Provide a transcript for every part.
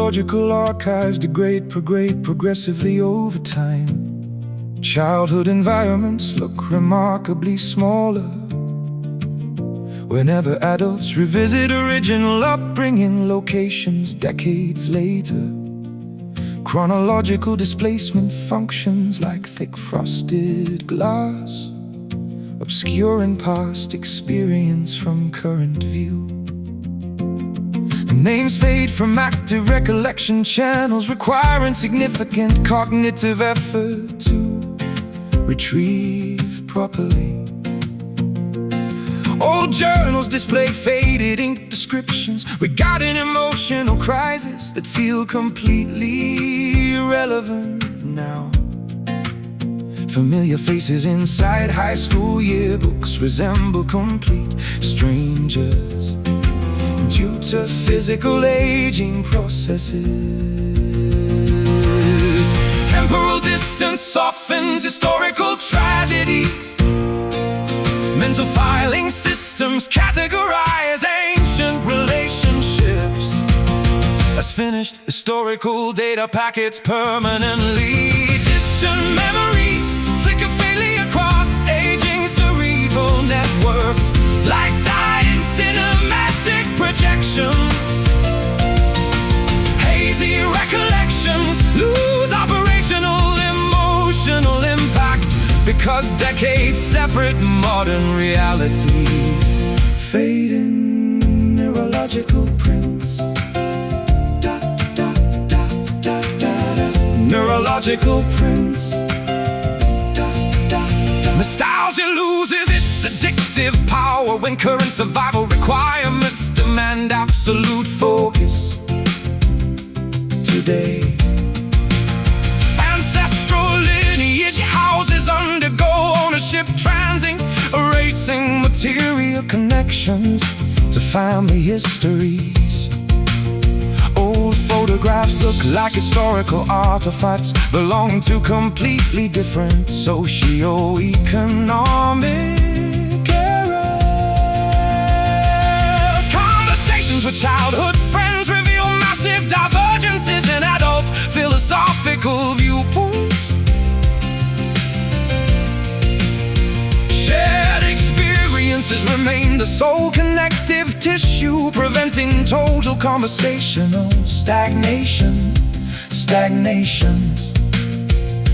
Neurological archives degrade progressively over time. Childhood environments look remarkably smaller whenever adults revisit original upbringing locations decades later. Chronological displacement functions like thick frosted glass, obscuring past experience from current view. Names fade from active recollection channels, requiring significant cognitive effort to retrieve properly. Old journals display faded ink descriptions regarding emotional crises that feel completely irrelevant now. Familiar faces inside high school yearbooks resemble complete strangers due to physical aging processes. Temporal distance softens historical tragedies. Mental filing systems categorize ancient relationships as finished historical data packets permanently. Distant memories flicker faintly across aging cerebral networks like dying cinematic projections. Hazy recollections lose operational emotional impact because decades separate modern realities. Fading neurological prints. Neurological prints. Nostalgia loses its addictive power when current survival requirements demand absolute focus. Today, ancestral lineage houses undergo ownership transing, erasing material connections to family histories. Old photographs look like historical artifacts belonging to completely different socio-economic eras. Conversations with childhood friends reveal massive divergences in adult philosophical viewpoints. Shared experiences remain the sole connective tissue, preventing total conversational stagnation.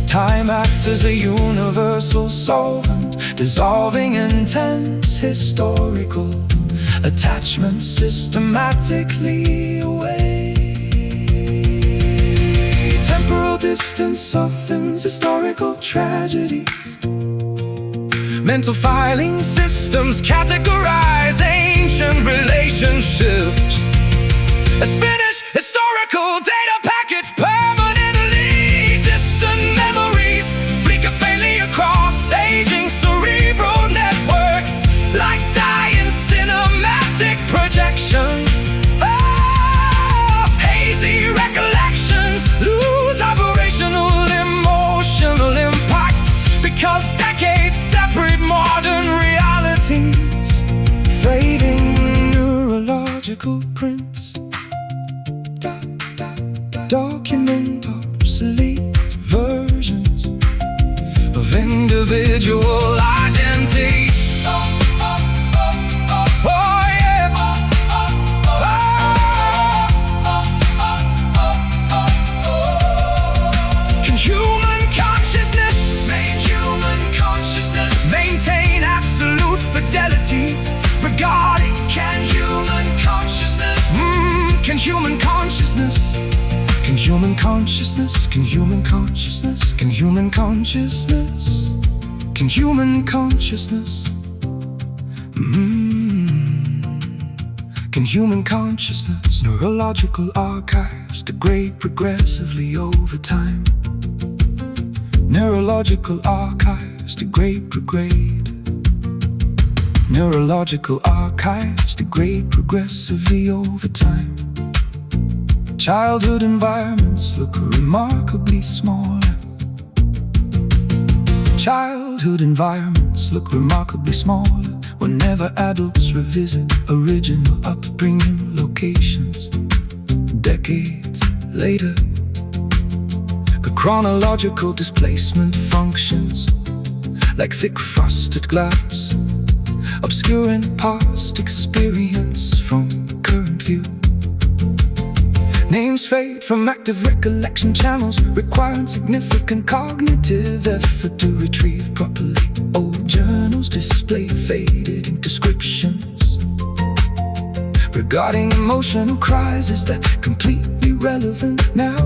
Time acts as a universal solvent, dissolving intense historical attachments systematically away. Temporal distance softens historical tragedies. Mental filing systems categorize ancient relationships as finished historical data packets permanently. Distant memories flicker faintly across aging cerebral networks like dying cinematic projections. Hazy recollections lose operational emotional impact because decades separate modern realities. Fading neurological prints document obsolete versions of individual identities. Can human consciousness maintain absolute fidelity regarding can human consciousness? Can human consciousness? Can human consciousness? Can human consciousness? Can human consciousness? Can human consciousness? Can human consciousness? Neurological archives degrade progressively over time. Neurological archives degrade. Neurological archives degrade progressively over time. Childhood environments look remarkably smaller. Childhood environments look remarkably smaller whenever adults revisit original upbringing locations decades later. The chronological displacement functions like thick frosted glass, obscuring past experience from current view. Names fade from active recollection channels, requiring significant cognitive effort to retrieve properly. Old journals display faded ink descriptions regarding emotional crises that completely relevant now.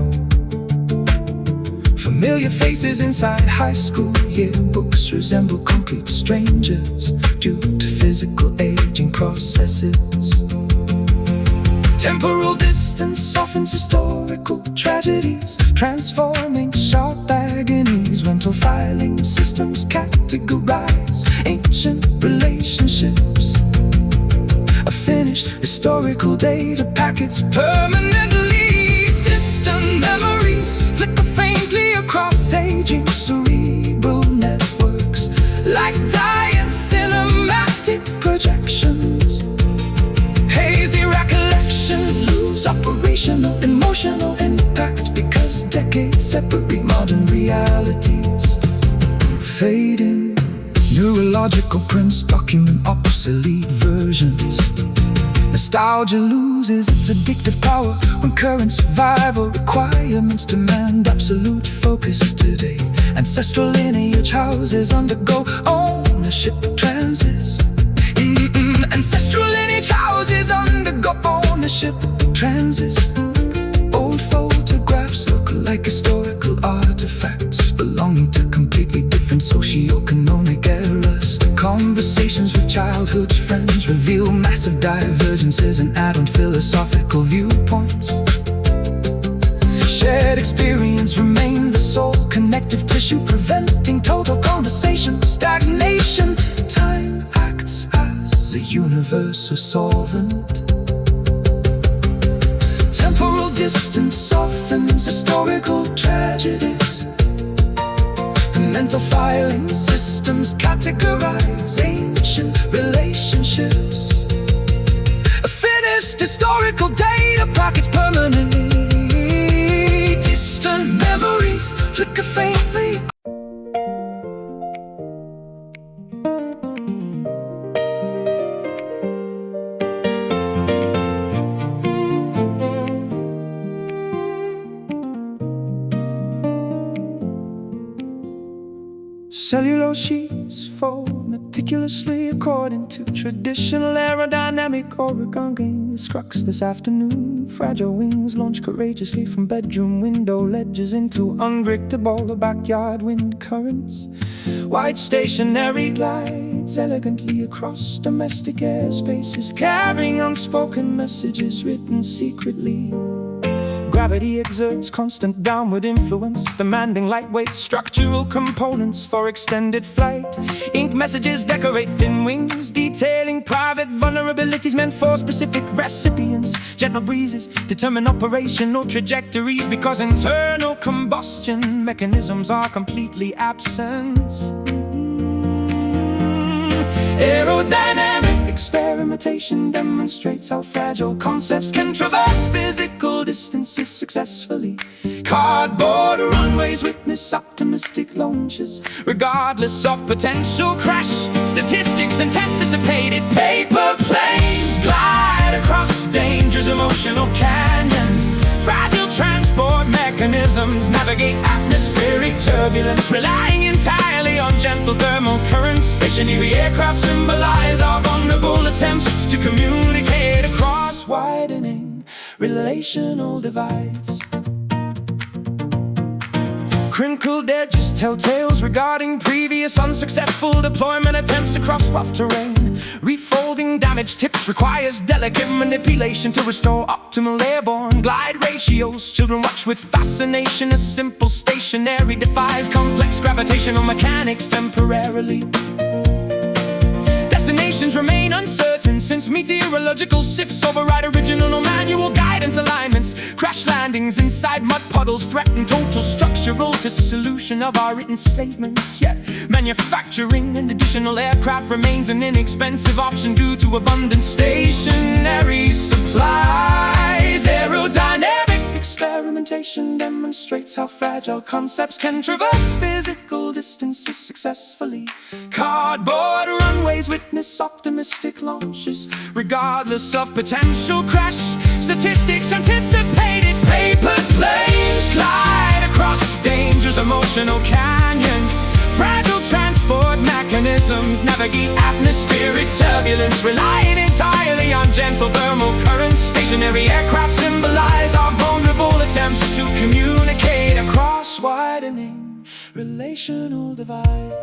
Familiar faces inside high school yearbooks resemble complete strangers due to physical aging processes. Temporal distance softens historical tragedies, transforming sharp agonies. Mental filing systems categorize ancient relationships. A finished historical data packets permanently. Distant memories flicker faintly across aging cerebral networks, like dying cinematic projections. Hazy recollections lose operational emotional impact because decades separate modern realities. Fading neurological prints document obsolete versions. Nostalgia loses its addictive power when current survival requirements demand absolute focus today. Ancestral lineage houses undergo ownership trances. Ancestral lineage houses undergo ownership trances. Old photographs look like historical artifacts belonging to completely different socio-economic eras. Conversations with childhood friends reveal massive divergences and add on philosophical viewpoints. Shared experience remain the sole connective tissue, preventing total conversation stagnation. Time acts as a universal solvent. Temporal distance softens historical tragedies. Mental filing systems categorize ancient relationships. A finished historical data packets permanently. Distant memories flicker faintly. Cellulose sheets fold meticulously according to traditional aerodynamic origami. Scrux this afternoon, fragile wings launch courageously from bedroom window ledges into unpredictable backyard wind currents. White stationary glides elegantly across domestic airspaces, carrying unspoken messages written secretly. Gravity exerts constant downward influence, demanding lightweight structural components for extended flight. Ink messages decorate thin wings, detailing private vulnerabilities meant for specific recipients. Gentle breezes determine operational trajectories because internal combustion mechanisms are completely absent. Aerodynamic experimentation demonstrates how fragile concepts can traverse physical distances successfully. Cardboard runways witness optimistic launches, regardless of potential crash. Statistics anticipated paper planes glide across dangerous emotional canyons. Fragile transport mechanisms navigate atmospheric turbulence, relying entirely on gentle thermal currents. Stationary aircraft symbolize our vulnerable attempts to communicate across widening relational divides. Crinkled edges tell tales regarding previous unsuccessful deployment attempts across rough terrain. Refolding damaged tips requires delicate manipulation to restore optimal airborne glide ratios. Children watch with fascination as simple stationary defies complex gravitational mechanics temporarily. Destinations remain uncertain since meteorological shifts override original manual guidance alignments. Crash landings inside mud puddles threaten total structural dissolution of our written statements. Yet manufacturing an additional aircraft remains an inexpensive option due to abundant stationary supplies. Aerodynamic experimentation demonstrates how fragile concepts can traverse physical distances successfully. Cardboard runways witness optimistic launches, regardless of potential crash. Statistics anticipated. Paper planes glide across dangerous emotional canyons. Fragile transport mechanisms navigate atmospheric turbulence, relying entirely on gentle thermal currents. Stationary aircraft symbolize our vulnerable attempts to communicate across widening relational divides.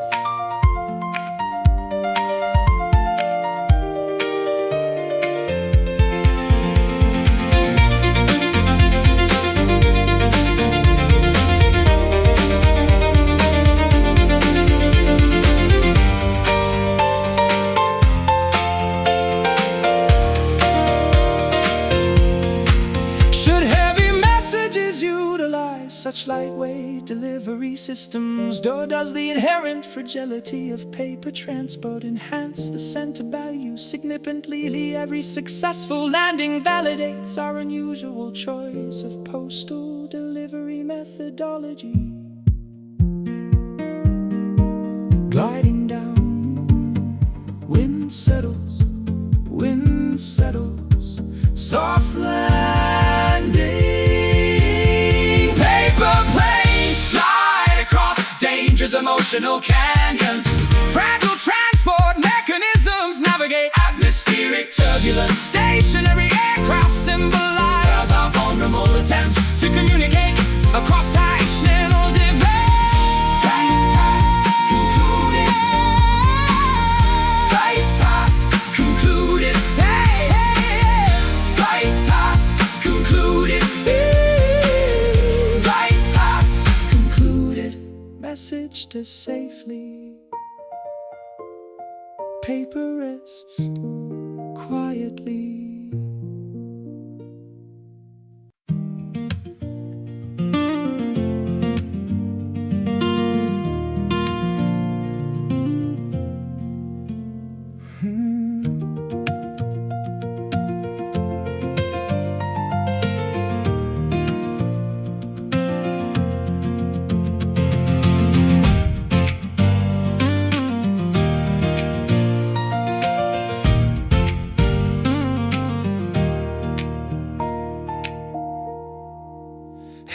Such lightweight delivery systems, or does the inherent fragility of paper transport enhance the center value significantly? Every successful landing validates our unusual choice of postal delivery methodology. Gliding down, wind settles, soft landing. Emotional canyons. Fragile transport mechanisms navigate atmospheric turbulence. Stationary aircraft symbolize our vulnerable attempts to communicate across national divides. Concluded. Flight path concluded. Hey, hey, hey. Flight path concluded. Flight path concluded. Message to safely. Paper rests quietly.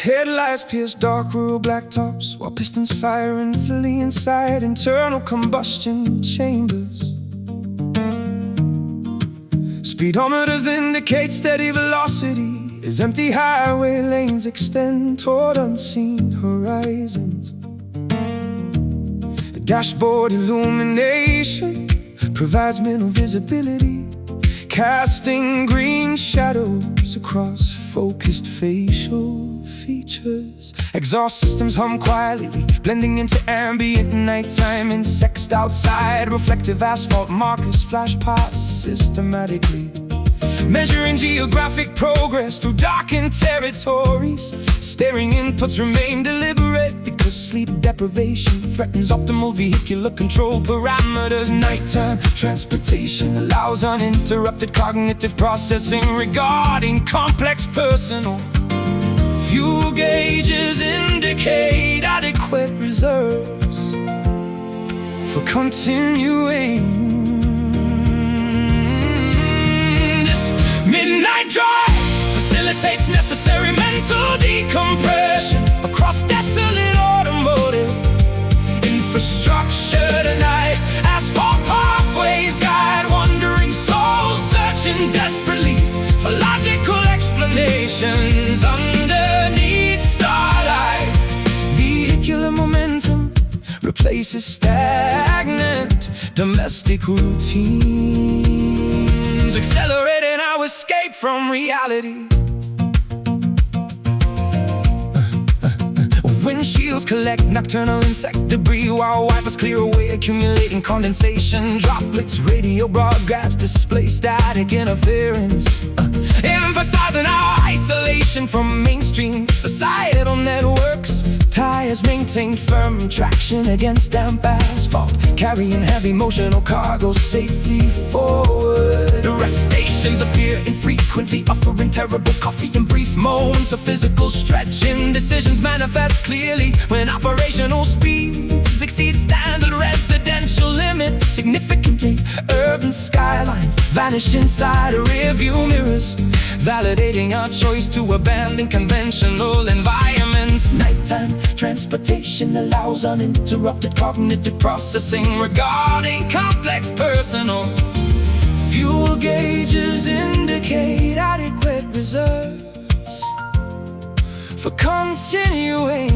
Headlights pierce dark rural blacktops, while pistons fire and flee inside internal combustion chambers. Speedometers indicate steady velocity as empty highway lanes extend toward unseen horizons. Dashboard illumination provides mental visibility, casting green shadows across focused facial features. Exhaust systems hum quietly, blending into ambient nighttime. Insects outside, reflective asphalt markers flash past systematically, measuring geographic progress through darkened territories. Staring inputs remain deliberate because sleep deprivation threatens optimal vehicular control parameters. Nighttime transportation allows uninterrupted cognitive processing regarding complex personal. Fuel gauges indicate adequate reserves for continuing. This midnight drive facilitates necessary mental decompression across desolate automotive infrastructure tonight. Asphalt pathways guide wandering souls searching desperately for logical explanations underneath starlight. Vehicular momentum replaces stagnant domestic routines, accelerating our escape from reality. Windshields collect nocturnal insect debris while wipers clear away accumulating condensation droplets. Radio broadcasts display static interference, emphasizing our isolation from mainstream societal networks. Tires maintain firm traction against damp asphalt, carrying heavy motional cargo safely forward. Rest stations appear infrequently, offering terrible coffee and brief moments of physical stretching. Decisions manifest clearly when operational speeds exceed standard residential limits. Significantly, urban skylines vanish inside rearview mirrors, validating our choice to abandon conventional environments. Nighttime transportation allows uninterrupted cognitive processing regarding complex personal. Fuel gauges indicate adequate reserves for continuing.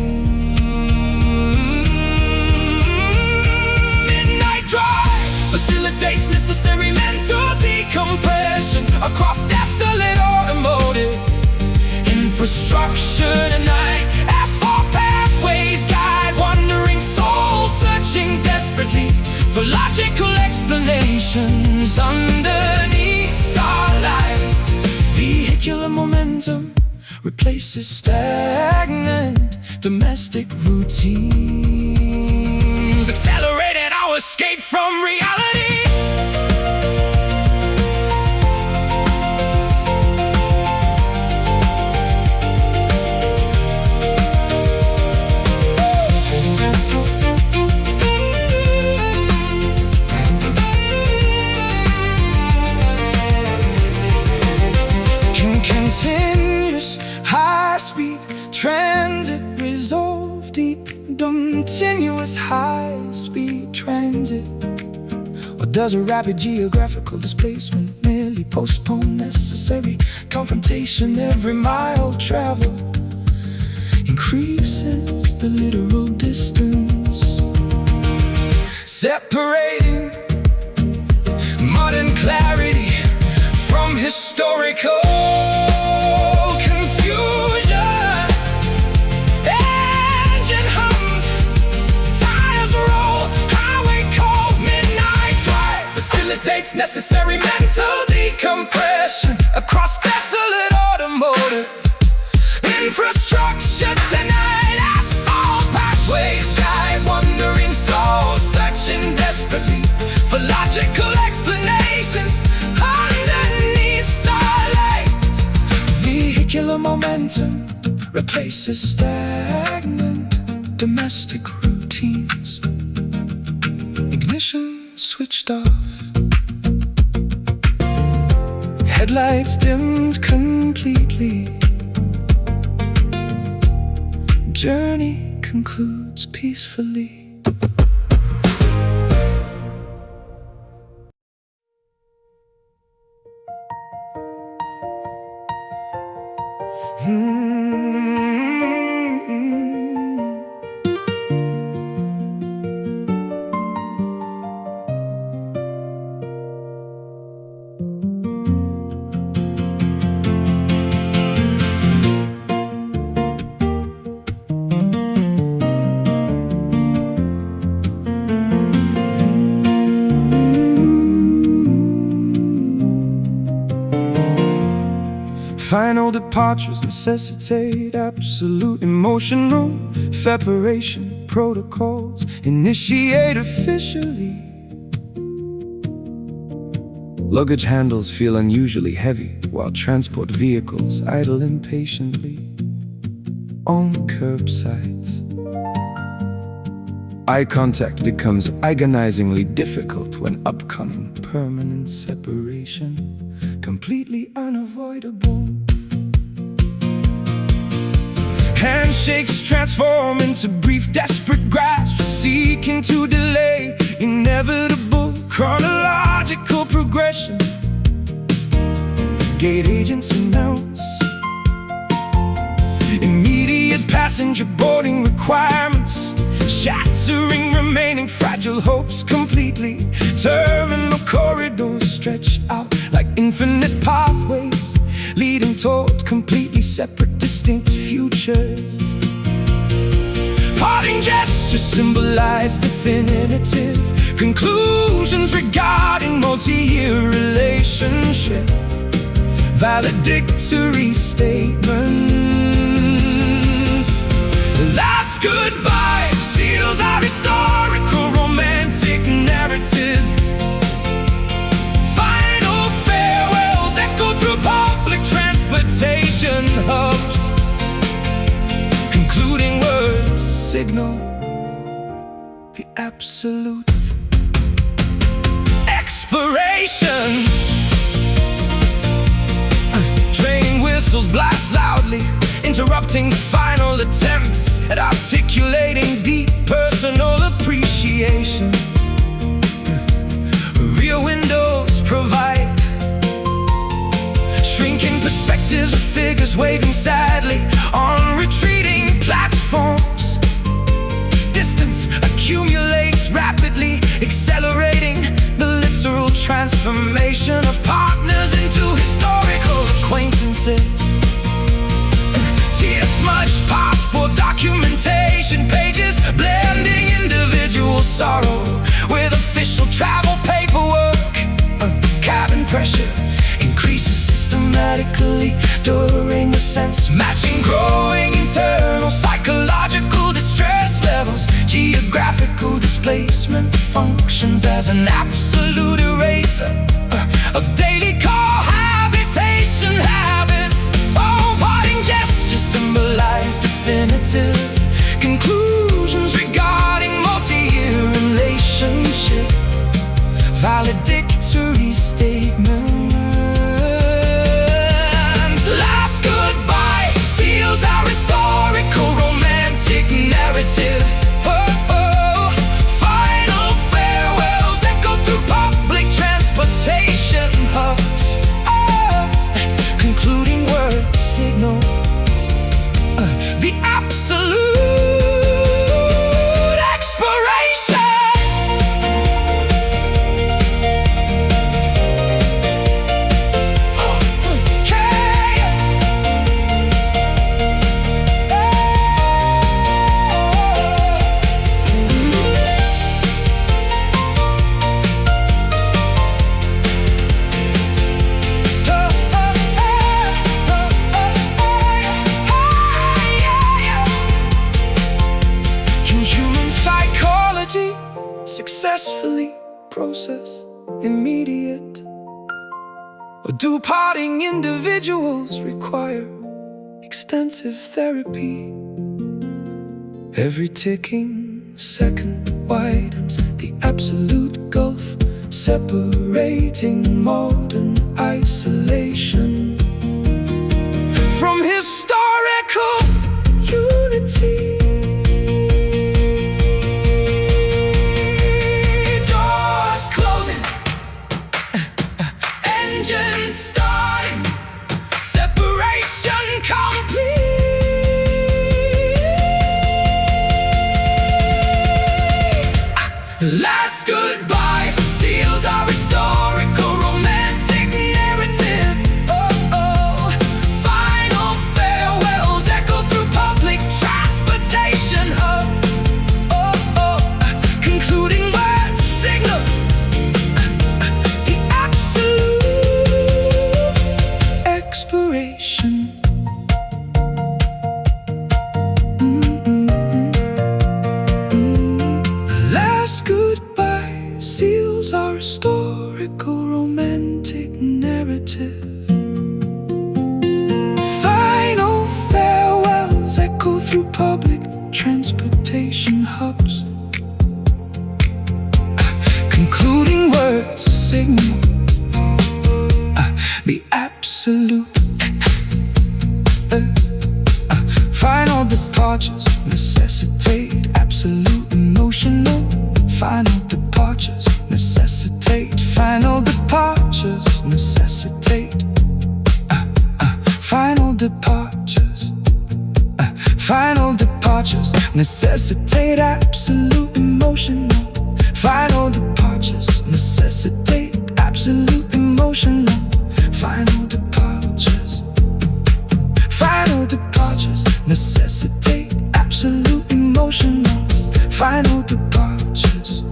Midnight drive facilitates necessary mental decompression across desolate automotive infrastructure tonight. Asphalt pathways guide wandering souls, searching desperately for logical explanations underneath starlight. Vehicular momentum replaces stagnant domestic routines, accelerating our escape from reality. Continuous high-speed transit resolve deep. Continuous high-speed transit. Or does a rapid geographical displacement merely postpone necessary confrontation? Every mile traveled increases the literal distance, separating modern clarity from historical confusion. Engine hums, tires roll, highway calls. Midnight drive facilitates necessary mental decompression across desolate automotive infrastructure tonight. Asphalt pathways guide wandering souls, searching desperately for logical explanations underneath starlight. Vehicular momentum replaces stagnant domestic routines. Ignition switched off, headlights dimmed completely. Journey concludes peacefully. Final departures necessitate absolute emotional separation. Protocols initiate officially. Luggage handles feel unusually heavy, while transport vehicles idle impatiently on curbsides. Eye contact becomes agonizingly difficult when upcoming permanent separation completely unavoidable. Handshakes transform into brief, desperate grasps, seeking to delay inevitable chronological progression. Gate agents announce immediate passenger boarding requirements, shattering remaining fragile hopes completely. Terminal corridors stretch out like infinite pathways, leading toward completely separate, distinct futures. Parting gestures symbolize definitive conclusions regarding multi-year relationship. Valedictory statements Last goodbye seals our historical romantic narrative. Final farewells echo through public transportation hubs. Concluding words signal the absolute expiration. Train whistles blast loudly, interrupting final attempts at articulating deep personal appreciation. Rear windows provide shrinking perspectives of figures waving sadly on retreating platforms. Distance accumulates rapidly, accelerating the literal transformation of partners into historical acquaintances. Tear-smudged passport documentation pages, blending individual sorrow with official travel paperwork. Cabin pressure increases systematically during ascents, matching growing internal psychological distress levels. Geographical displacement functions as an absolute eraser of daily cohabitation habits. Oh, parting gestures symbolize definitive conclusions regarding multi-year relationship. Valedictory statements. Last goodbye seals our historical romantic narrative. Final farewells echo through public transportation hubs. Concluding words signal the absolute expiration. Successfully process immediate, or do parting individuals require extensive therapy? Every ticking second widens the absolute gulf, separating modern isolation from historical unity. Last goodbye seals our historical romantic narrative. Final farewells echo through public transportation hubs. Concluding words signal the absolute expiration. Seals our historical romantic narrative. Final farewells echo through public transportation hubs. Concluding words signal the absolute final departures necessitate absolute emotional. Final departures necessitate. Final departures necessitate. Final departures. Final departures necessitate absolute emotional. Final departures necessitate absolute emotional. Final departures. Final departures necessitate absolute emotional. Final departures.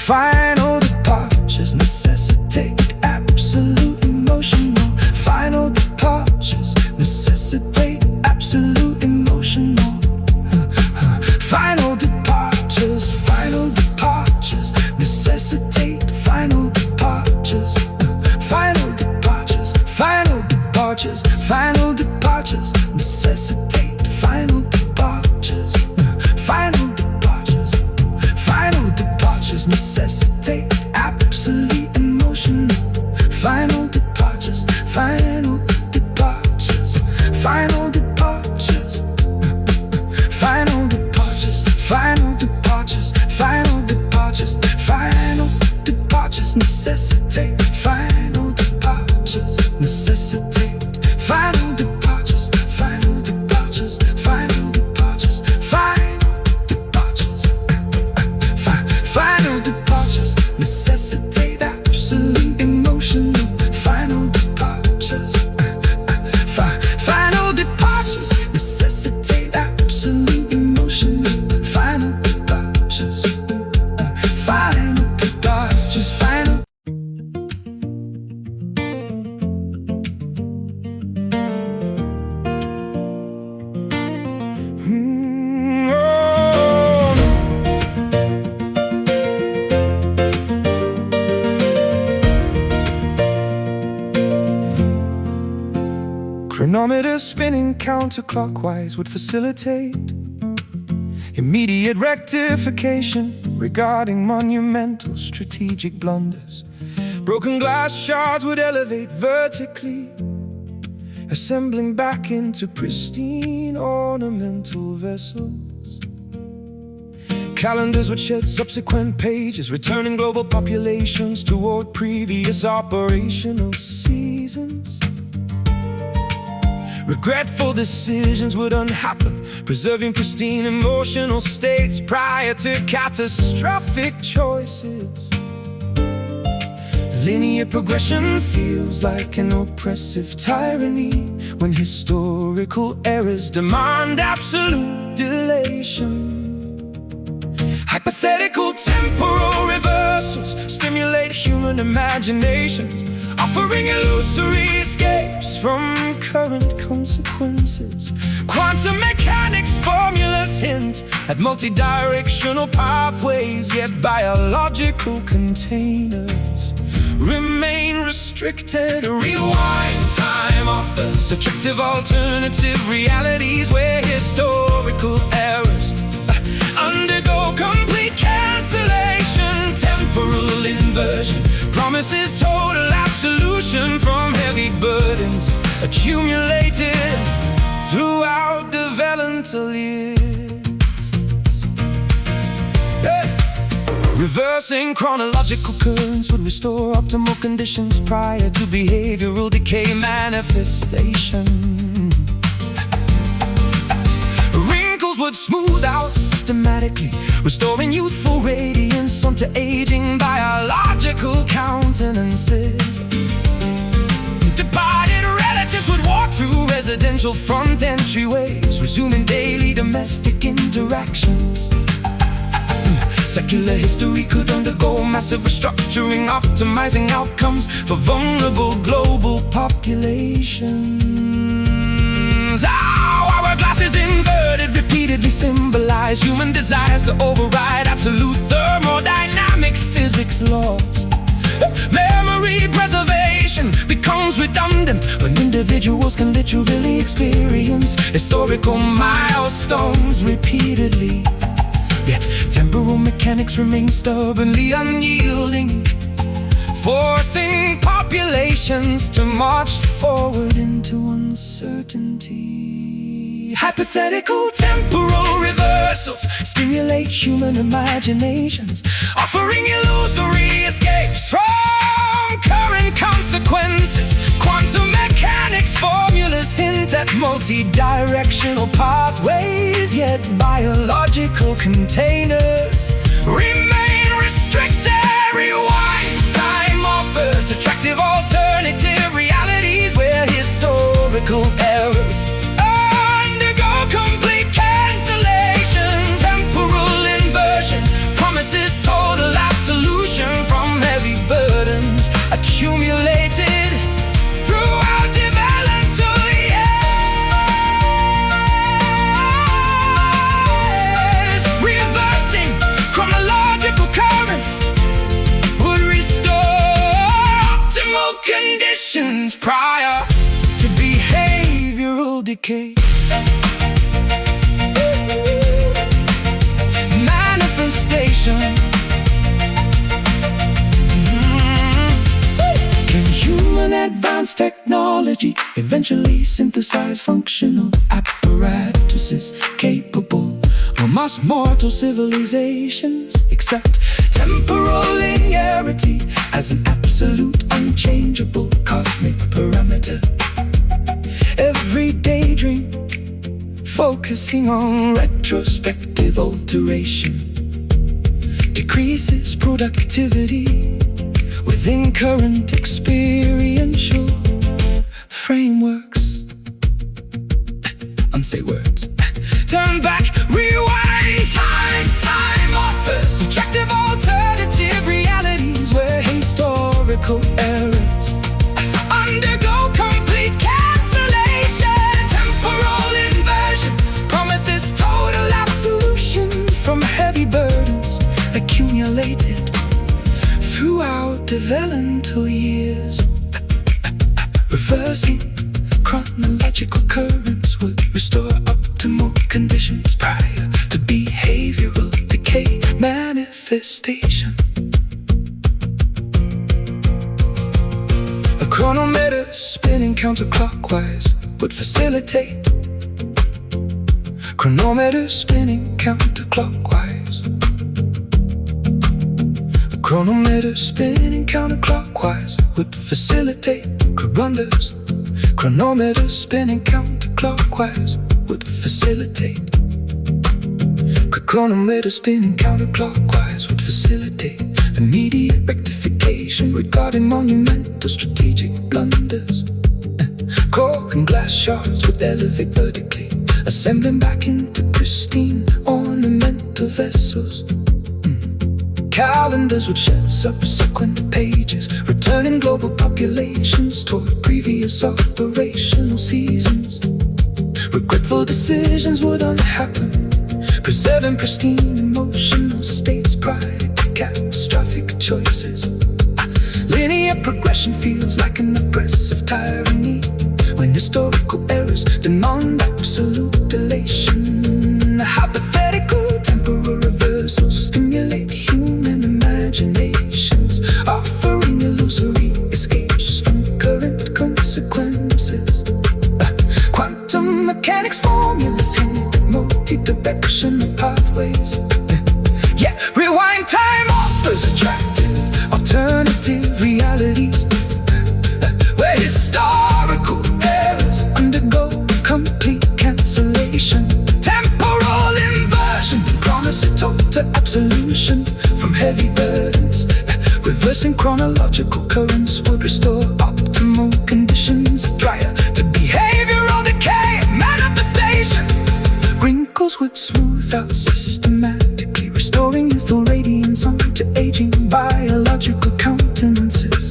Final departures necessitate absolute emotional. Final departures necessitate absolute emotional. chronometer spinning counterclockwise would facilitate immediate rectification regarding monumental strategic blunders. Broken glass shards would elevate vertically, assembling back into pristine ornamental vessels. Calendars would shed subsequent pages, returning global populations toward previous operational seasons. Regretful decisions would unhappen, preserving pristine emotional states prior to catastrophic choices. Linear progression feels like an oppressive tyranny when historical errors demand absolute dilation. Hypothetical temporal reversals stimulate human imaginations, offering illusory escapes from current consequences. Quantum mechanics formulas hint at multi-directional pathways, yet biological containers remain restricted. Rewind time offers attractive alternative realities where historical errors undergo complete cancellation. Temporal inversion promises total absolution from heavy burdens accumulated throughout developmental years. Reversing chronological currents would restore optimal conditions prior to behavioral decay manifestation. Wrinkles would smooth out systematically, restoring youthful radiance onto aging biological countenances. Departed relatives would walk through residential front entryways, resuming daily domestic interactions. Secular history could undergo massive restructuring, optimizing outcomes for vulnerable global populations. Our hourglasses inverted repeatedly symbolize human desires to override absolute thermodynamic physics laws. Memory preservation becomes redundant when individuals can literally experience historical milestones repeatedly. Yet temporal mechanics remain stubbornly unyielding, forcing populations to march forward into uncertainty. Hypothetical temporal reversals stimulate human imaginations, offering illusory escapes from current consequences. Quantum mechanics formulas hint at multi-directional pathways, yet biological containers remain restricted. Rewind time offers attractive alternative realities where historical errors undergo complete cancellation. Temporal inversion promises total absolution from heavy burdens accumulated throughout developmental years. Reversing chronological currents would restore optimal conditions prior to behavioral decay. Manifestation. Can human advanced technology eventually synthesize functional apparatuses capable of mass mortal civilizations accept temporal linearity as an absolute unchangeable cosmic parameter? Every daydream focusing on retrospective alteration decreases productivity within current experiential frameworks. Unsay words. Turn back, rewind time. Time offers attractive alternative realities where historical errors undergo complete cancellation. Temporal inversion promises total absolution from heavy burdens accumulated throughout developmental years. Reversing chronological currents would restore optimal conditions prior to behavioral decay manifestation. A chronometer spinning counterclockwise would facilitate. Chronometer spinning counterclockwise. A chronometer spinning counterclockwise would facilitate corunders. Chronometer spinning counterclockwise would facilitate. Chronometer spinning counterclockwise would facilitate immediate rectification regarding monumental strategic blunders. Cork and glass shards would elevate vertically, assembling back into pristine ornamental vessels. Calendars would shed subsequent pages, returning global populations toward previous operational seasons. Regretful decisions would unhappen, preserving pristine emotional states prior to catastrophic choices. Linear progression feels like an oppressive tyranny when historical errors demand absolute dilation. Hypothetical temporal reversals stimulate human imaginations, offering illusory escapes from current consequences. Quantum mechanics formulas hint at multi-directional pathways. Yeah, rewind time offers attractive alternative realities where historical errors undergo complete cancellation. Temporal inversion promise a total absolution from heavy burdens. Reversing chronological currents would restore optimal conditions prior to behavioral decay manifestation. Wrinkles would smooth out systematically, restoring youthful radiance onto aging biological countenances.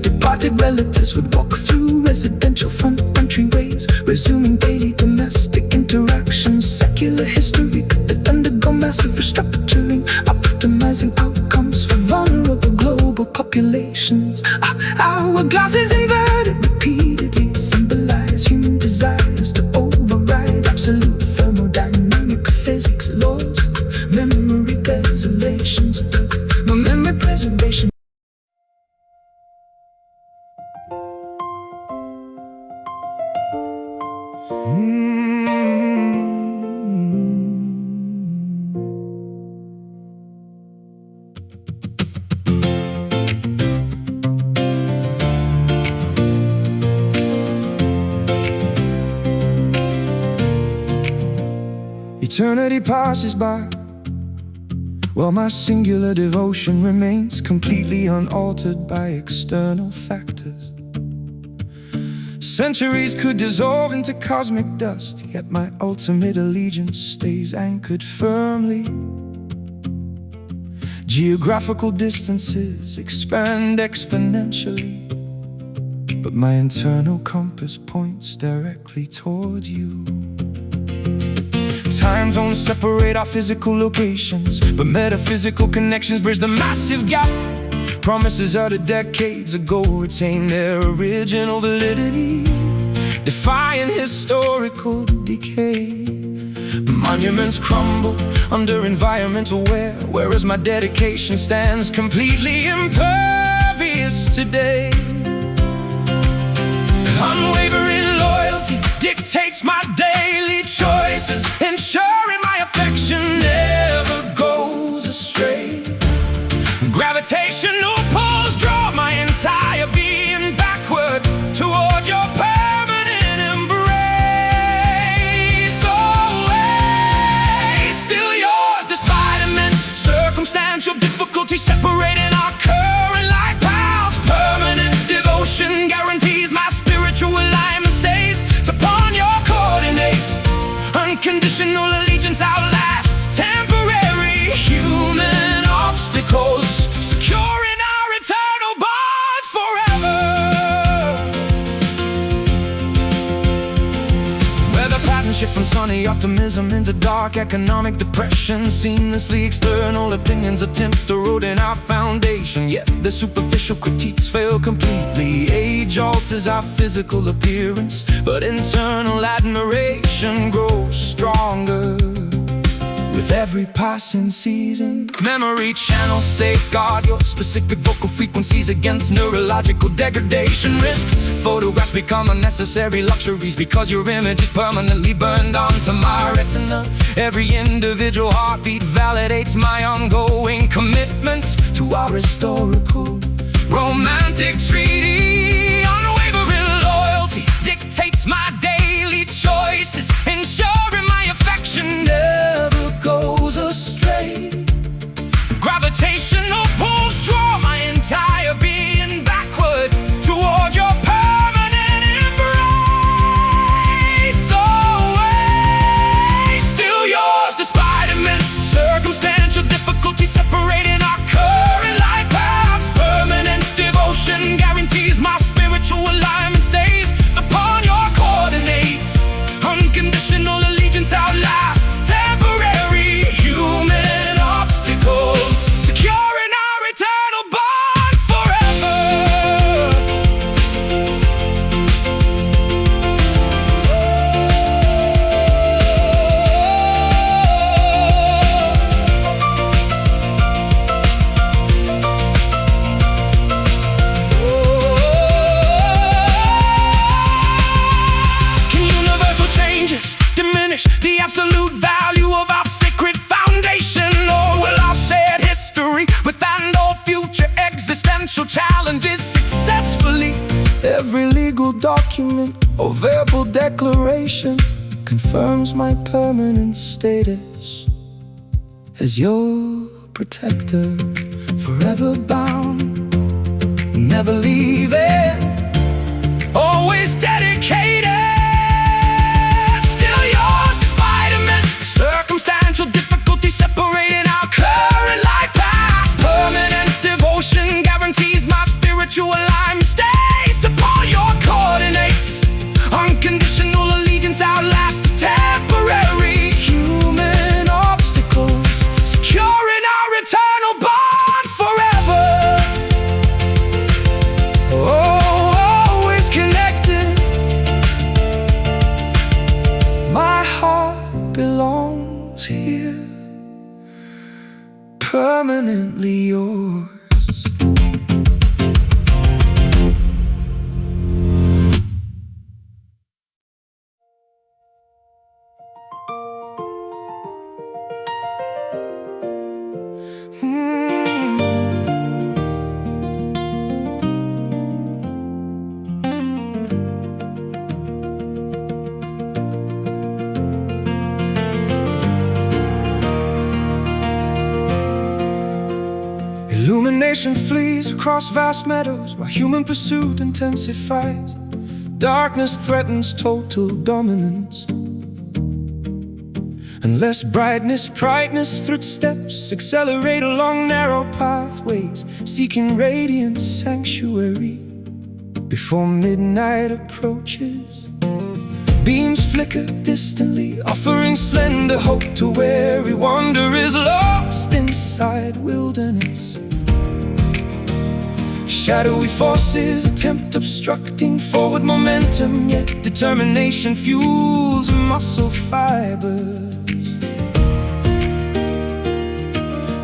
Departed relatives would walk through residential front entryways, resuming daily domestic interactions. Secular history could undergo massive restructuring, optimizing outcomes for vulnerable global populations. Our glasses inverted repeatedly symbolize human desires to override absolute thermodynamic physics laws. Memory desolations, no memory preservation. Eternity passes by while my singular devotion remains completely unaltered by external factors. Centuries could dissolve into cosmic dust, yet my ultimate allegiance stays anchored firmly. Geographical distances expand exponentially, but my internal compass points directly toward you. Time zones separate our physical locations, but metaphysical connections bridge the massive gap. Promises uttered decades ago retain their original validity, defying historical decay. Monuments crumble under environmental wear, whereas my dedication stands completely impervious today. Unwavering loyalty dictates my daily choices, ensuring my affection never goes astray. Gravitational pulls draw my entire being backward toward your permanent embrace. Always still yours, despite immense circumstantial difficulty separating our current life paths. Permanent devotion guarantees my spiritual alignment stays upon your coordinates. Unconditional allegiance outlasts temporary human obstacles, securing our eternal bond forever. Weather patterns shift from sun sunny optimism into dark economic depression. Seamlessly external opinions attempt to erode our foundation, yet the superficial critiques fail completely. Age alters our physical appearance, but internal admiration grows stronger with every passing season. Memory channels safeguard your specific vocal frequencies against neurological degradation risks. Photographs become unnecessary luxuries because your image is permanently burned onto my retina. Every individual heartbeat validates my ongoing commitment to our historical romantic treaty. Unwavering loyalty dictates my daily choices, ensuring my affection never goes astray. Gravitational pulls draw my entire being backward toward your permanent embrace. Always still yours despite immense circumstantial difficulty separating our current life paths. Permanent devotion guarantees my spiritual alignment stays upon your coordinates. Unconditional allegiance outlasts temporary human obstacles, securing our eternal bond forever. Can universal changes diminish the absolute value of our sacred foundation? Or will our shared history withstand all future existential challenges successfully? Every legal document or verbal declaration confirms my permanent status as your protector, forever bound, never leaving, always dedicated. Still yours despite immense circumstantial difficulty separating our current life paths. Permanent devotion guarantees my spiritual alignment stays upon your coordinates. Unconditional allegiance outlasts temporary human obstacles, securing our eternal bond forever. Always connected. My heart belongs here, permanently yours. Illumination flees across vast meadows while human pursuit intensifies. Darkness threatens total dominance. Unless brightness, footsteps accelerate along narrow pathways, seeking radiant sanctuary. Before midnight approaches, beams flicker distantly, offering slender hope to weary wanderers lost inside wilderness. Shadowy forces attempt obstructing forward momentum, yet determination fuels muscle fibers.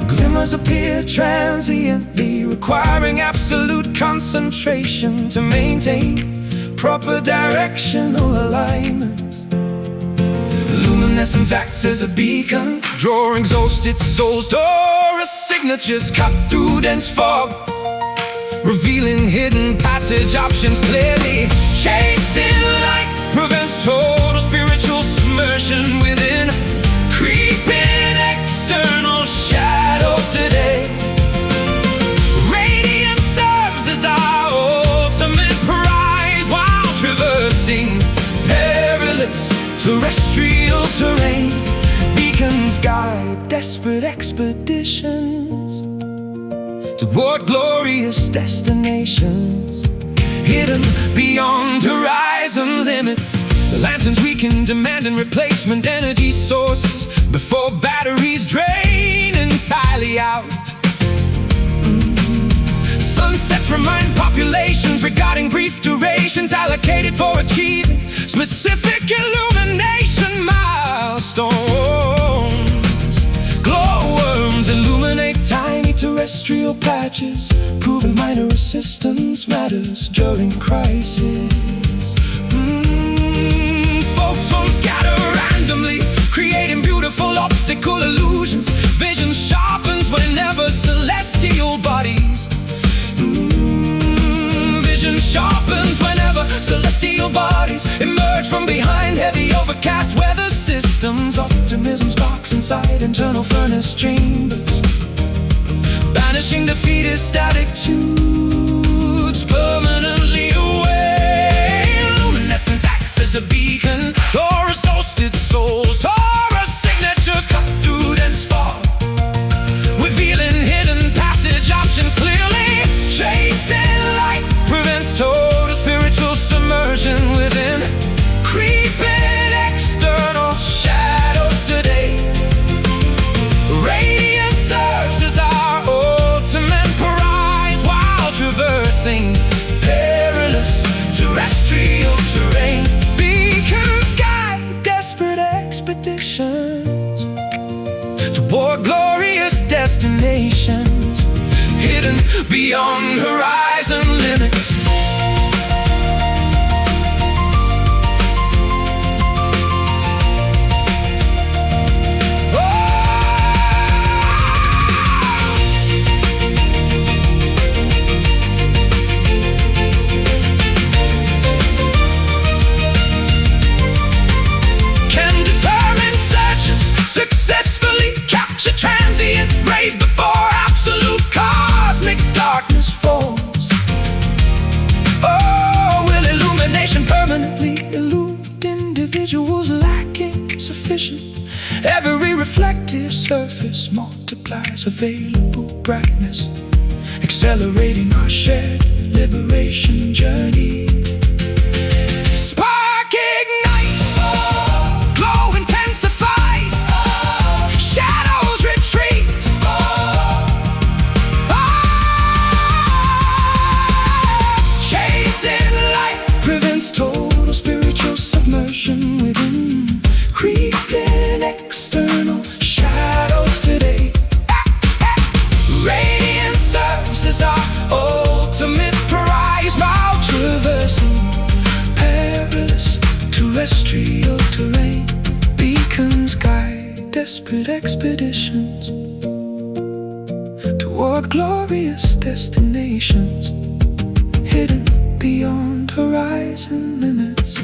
Glimmers appear transiently, requiring absolute concentration to maintain proper directional alignment. Luminescence acts as a beacon, drawing exhausted souls to a signatures cut through dense fog, revealing hidden passage options clearly. Chasing light prevents total spiritual submersion within creeping external shadows today. Radiance serves as our ultimate prize while traversing perilous terrestrial terrain. Beacons guide desperate expeditions toward glorious destinations, hidden beyond horizon limits. Lanterns weaken, demanding replacement energy sources before batteries drain entirely out. Sunsets remind populations regarding brief durations allocated for achieving specific illumination milestones. Glowworms illuminate tiny terrestrial patches, proving minor resistance matters during crisis. Photons scatter randomly, creating beautiful optical illusions. Vision sharpens whenever celestial bodies Vision sharpens whenever celestial bodies emerge from behind heavy overcast weather systems. Optimism sparks inside internal furnace chambers, banishing defeatist attitudes permanently away. Luminescence acts as a beacon. Taurus hosted souls, Taurus signatures cut through dense fog, revealing hidden passage options clearly. Chasing light prevents total spiritual submersion within. Creeping external shadows today. Radiance serves as our ultimate prize while traversing perilous terrestrial terrain. Beacons guide desperate expeditions toward glorious destinations, hidden beyond horizon limits. Successfully capture transient rays before absolute cosmic darkness falls. Oh, will illumination permanently elude individuals lacking sufficient? Every reflective surface multiplies available brightness, accelerating our shared liberation journey. Within, creeping external shadows today. Radiance serves as our ultimate prize while traversing perilous terrestrial terrain. Beacons guide desperate expeditions toward glorious destinations, hidden beyond horizon limits.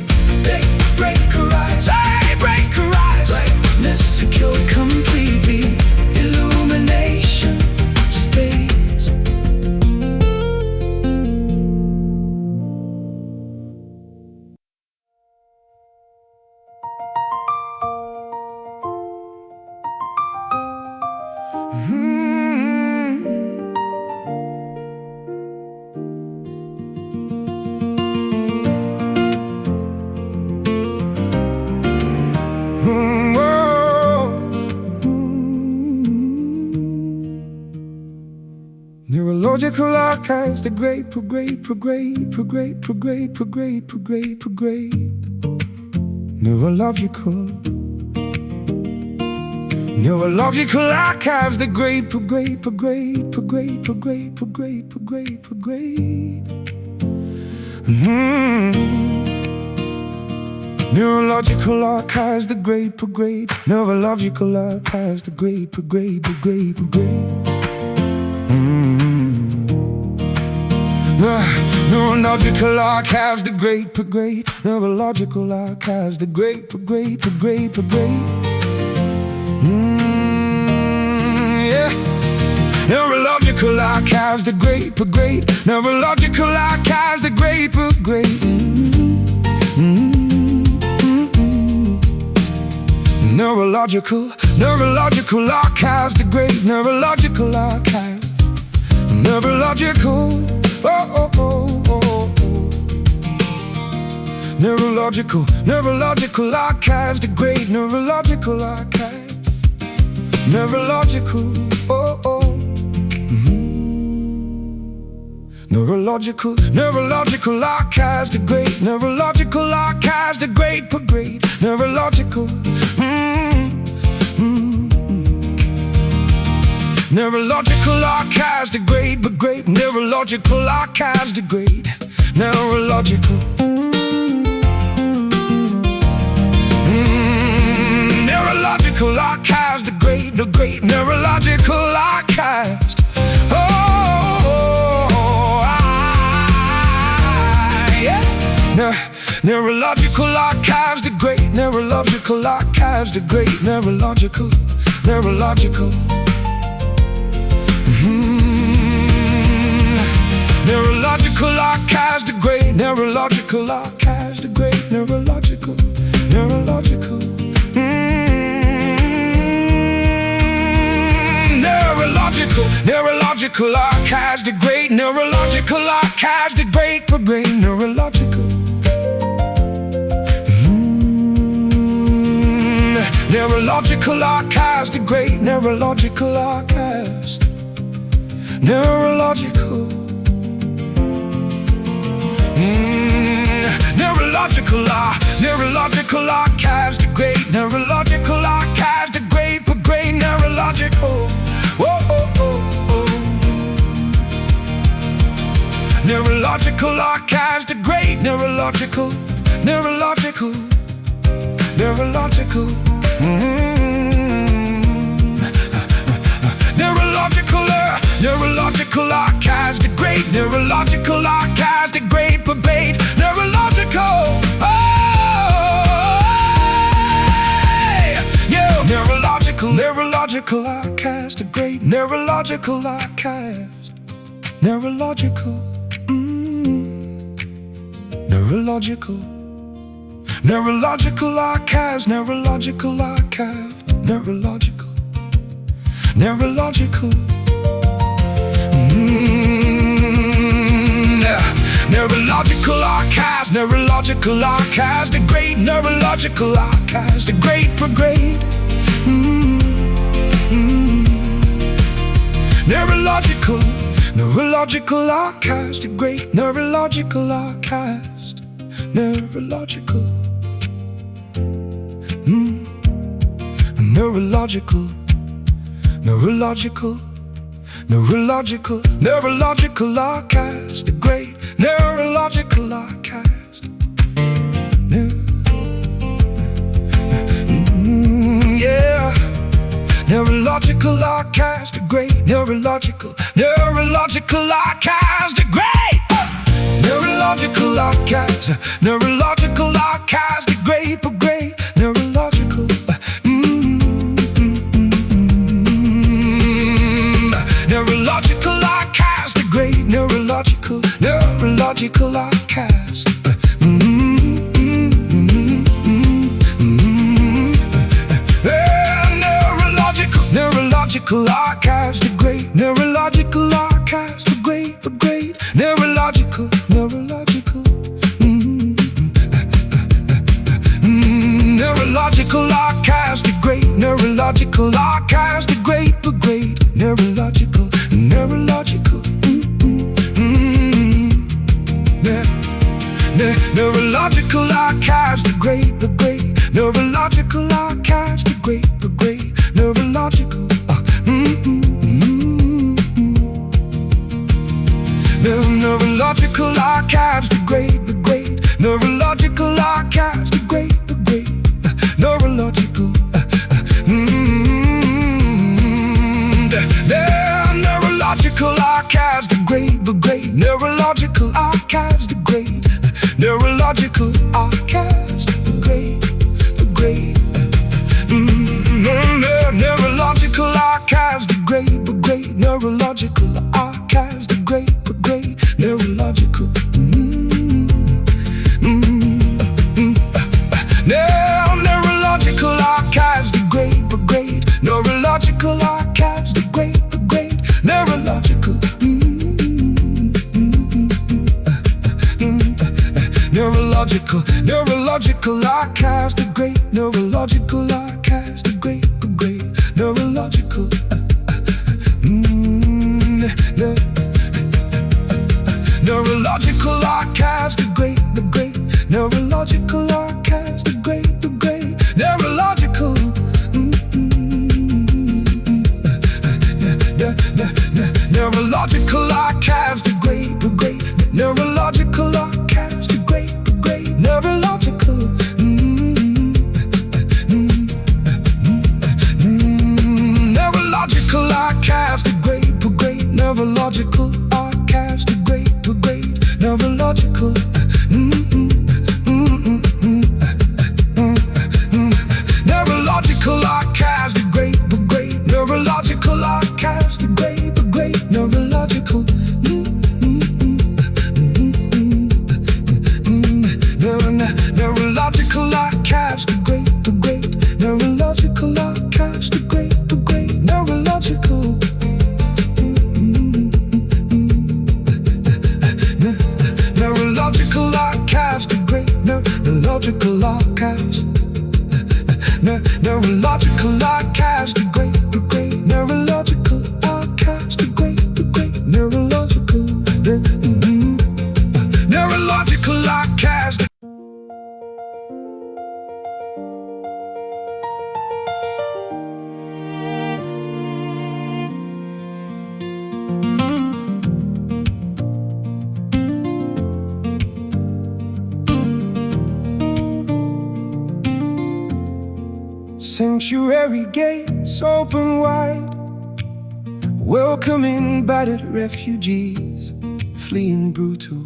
They break horizons, they break horizons. Brightness secured completely, illumination stays. Neurological archives, the great prograde. Neurological archives, the great prograde. Neurological archives, the great prograde. Neurological archives, the great prograde. Neurological archives, the great prograde. Neurological archives, the great prograde. Yeah. Neurological archives, the great prograde. Neurological archives, the great prograde. Neurological archives, the great neurological archive. Neurological, Neurological archives, the great neurological archive. Neurological, oh, oh. Neurological archives, the great neurological archives, the great grade neurological. Neurological archives, the great neurological archives, the great neurological. Neurological archives, the great neurological archives. Neurological archives, the great neurological archives, the great neurological. Neurological archives, the great neurological archives, the great neurological. Neurological archives, the great neurological archives, the great neurological. Neurological archives, the great neurological archives. Neurological archives, the great neurological archives, the great neurological. Whoa, oh, oh, oh. Neurological archives, the great neurological. Neurological Neurological archives, the great neurological archives, the great brigade, neurological. Oh, yeah. Neurological archives, the great neurological archives, neurological, neurological archives, neurological archives, neurological Neurological archives, neurological archives, the great neurological archives, the great brigade. Neurological archives, the great neurological archives, neurological. Neurological archives, the great neurological archives. Yeah. Neurological archives, the great neurological archives, the great neurological archives, neurological archives, the great neurological. Neurological archives, the great neurological archives. Neurological archives, the great neurological archives, the great neurological. Neurological archives, the great neurological archives, the great neurological. Neurological archives, the great neurological archives, the great neurological. Neurological archives, the great neurological archives, the great neurological. Neurological archives, the great neurological archives, the great neurological archives, the great neurological archives, the great neurological archives, the great neurological. Neurological archives, the great neurological archives, the great neurological. Neurological Neurological archives, the great neurological archives, the great neurological neurological archives, the great neurological archives, the great neurological neurological archives, the great neurological archives, the great neurological neurological archives, the great neurological archives, the great neurological neurological archives, the great neurological archives, the great neurological neurological archives, the great neurological archives, the great neurological neurological archives, the great neurological archives, neurological archives, the great neurological archives, the great neurological neurological archives. Sanctuary gates open wide, welcoming battered refugees fleeing brutal.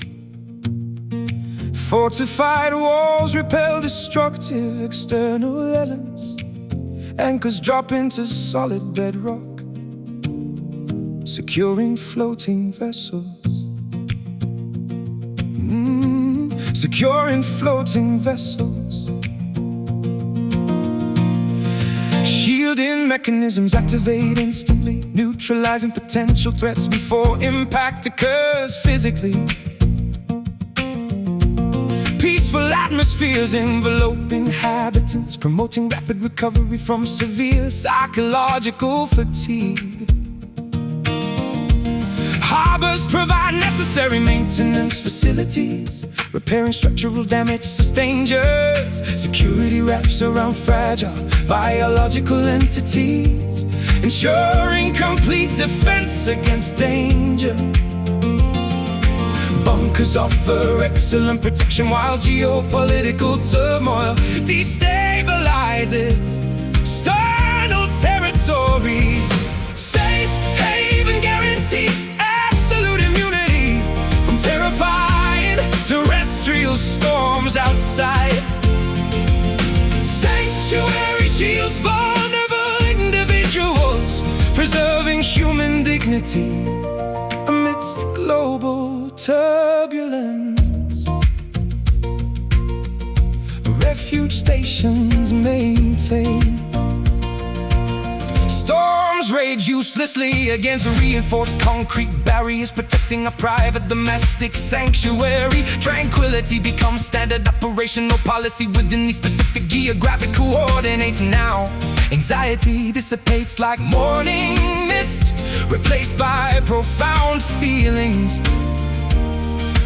Fortified walls repel destructive external elements. Anchors drop into solid bedrock, securing floating vessels. Securing floating vessels. Shielding mechanisms activate instantly, neutralizing potential threats before impact occurs physically. Peaceful atmospheres envelope inhabitants, promoting rapid recovery from severe psychological fatigue. Harbors provide necessary maintenance facilities, repairing structural damage sustained. Security wraps around fragile biological entities, ensuring complete defense against danger. Bunkers offer excellent protection while geopolitical turmoil destabilizes external territories. Safe haven guarantees absolute immunity from terrifying terrestrial storms outside. Sanctuary shields vulnerable individuals, preserving human dignity amidst global turbulence. Refuge stations maintain. Storms rage uselessly against reinforced concrete barriers, protecting a private domestic sanctuary. Tranquility becomes standard operational policy within these specific geographic coordinates. Now anxiety dissipates like morning mist, replaced by profound feelings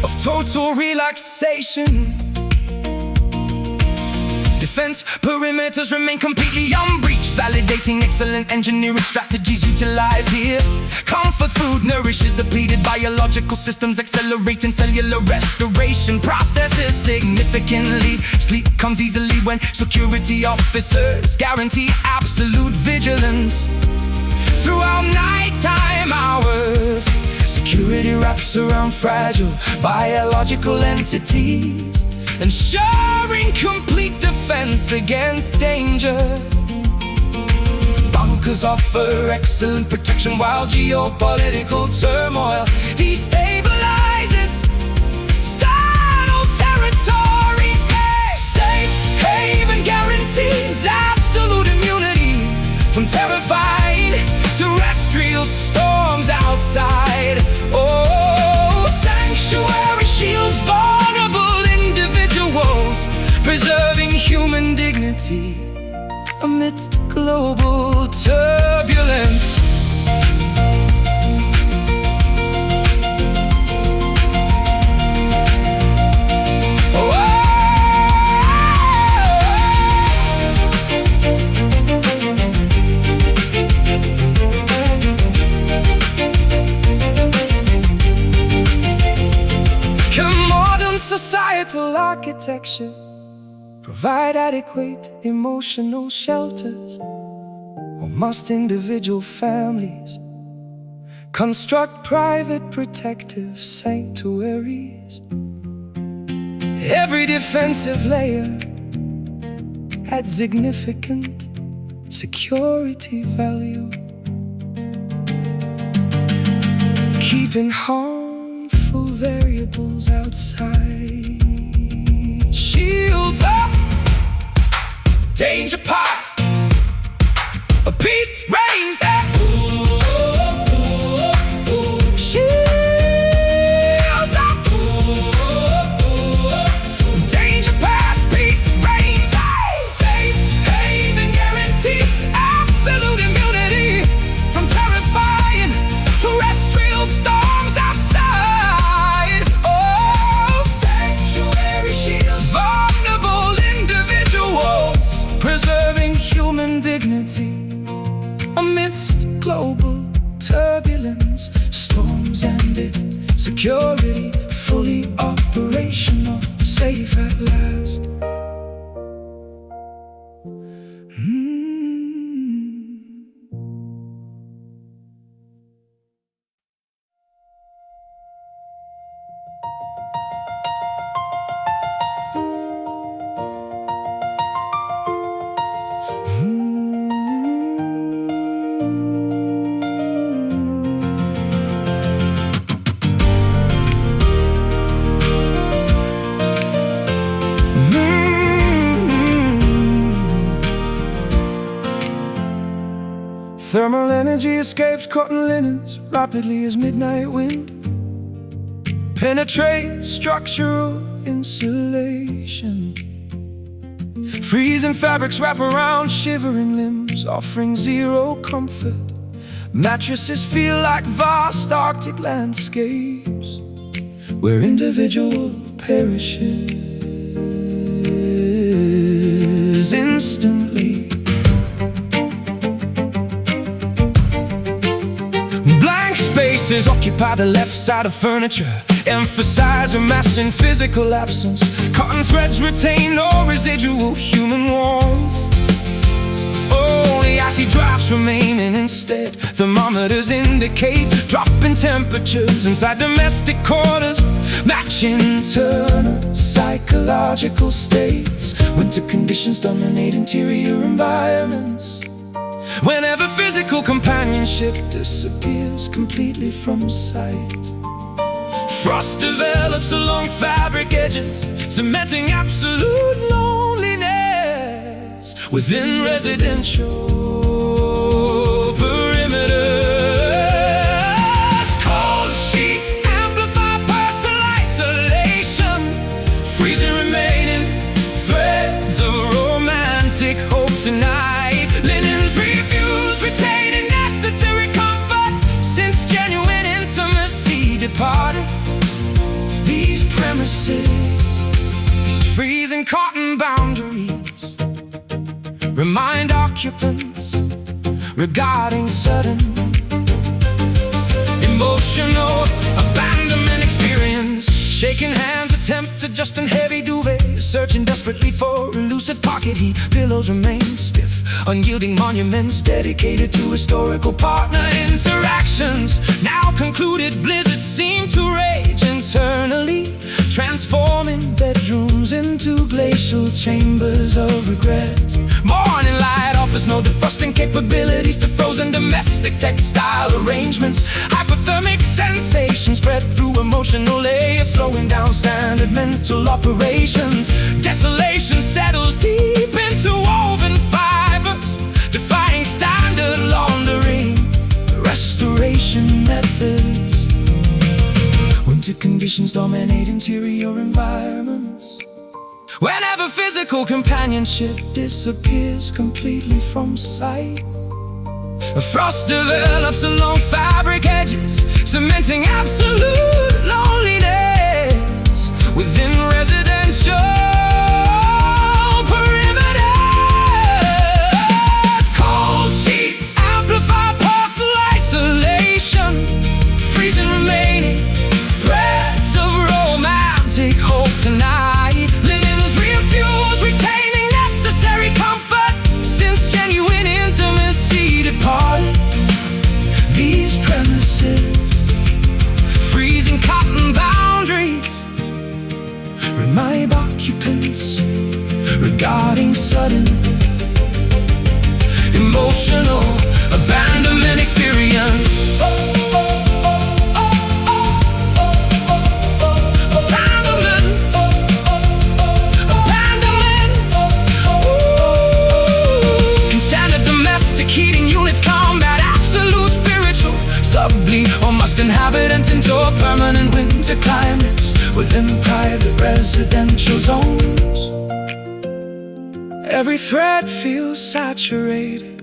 of total relaxation. Defense perimeters remain completely unbreached, validating excellent engineering strategies utilized here. Comfort food nourishes depleted biological systems, accelerating cellular restoration processes significantly. Sleep comes easily when security officers guarantee absolute vigilance throughout nighttime hours. Security wraps around fragile biological entities, ensuring complete defense against danger. Bunkers offer excellent protection while geopolitical turmoil destabilizes external territories. Safe haven guarantees absolute immunity from terrifying terrestrial storms outside. Oh, sanctuary shields vulnerable individuals, amidst global turbulence. Societal architecture provide adequate emotional shelters, or must individual families construct private protective sanctuaries? Every defensive layer adds significant security value, keeping harmful variables outside. Shields up, danger past, a peace reigns there. Shields up, danger past, peace reigns there. Safe haven guarantees absolute immunity from terrifying terrestrial storms outside. Oh, sanctuary shields vulnerable individuals, preserving human dignity amidst global turbulence. Storms ended, security fully operational, safe at last. Thermal energy escapes cotton linens rapidly as midnight wind penetrates structural insulation. Freezing fabrics wrap around shivering limbs, offering zero comfort. Mattresses feel like vast Arctic landscapes where individual perishes instantly. Spaces occupy the left side of furniture, emphasize a mass in physical absence. Cotton threads retain no residual human warmth. Only icy drops remaining instead. Thermometers indicate dropping temperatures inside domestic quarters, match internal psychological states. Winter conditions dominate interior environments. Whenever physical companionship disappears completely from sight, frost develops along fabric edges, cementing absolute loneliness within residential perimeters. Cold sheets amplify personal isolation, freezing remaining threads of romantic hope tonight. Linens refuse retaining necessary comfort since genuine intimacy departed these premises. Freezing cotton boundaries remind occupants regarding sudden emotional abandonment experience. Shaking hands attempt adjusting heavy duvet, searching desperately for elusive pocket heat. Pillows remain stiff, unyielding monuments dedicated to historical partner interactions. Now concluded, blizzards seem to rage internally, transforming bedrooms into glacial chambers of regret. Morning light offers no defrosting capabilities to frozen domestic textile arrangements. Hypothermic sensations spread through emotional layers, slowing down standard mental operations. Desolation settles deep into woven fibers, defying standard laundering restoration methods. Winter conditions dominate interior environments. Whenever physical companionship disappears completely from sight, a frost develops along fabric edges, cementing absolute loneliness within residential perimeters. Cold sheets amplify partial isolation, freezing remaining threads of romantic hope tonight. Linens refuse, retaining necessary comfort since genuine intimacy departed these premises. Freezing cotton boundaries remind occupants regarding sudden emotional abandonment experience. Or must inhabitants endure permanent winter climates within private residential zones? Every thread feels saturated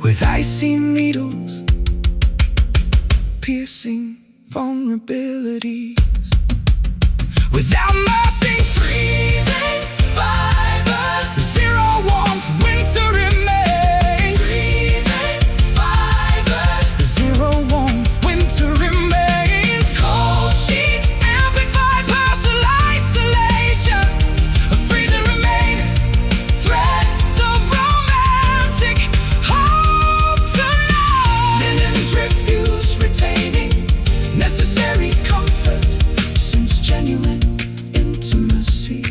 with icy needles, piercing vulnerabilities without mercy. Freezing fibers, zero warmth, winter remains. Freezing fibers, zero warmth, winter remains. Cold sheets amplify partial isolation, a freezing remaining threads of romantic hope tonight. Linens refuse, retaining necessary comfort since genuine intimacy.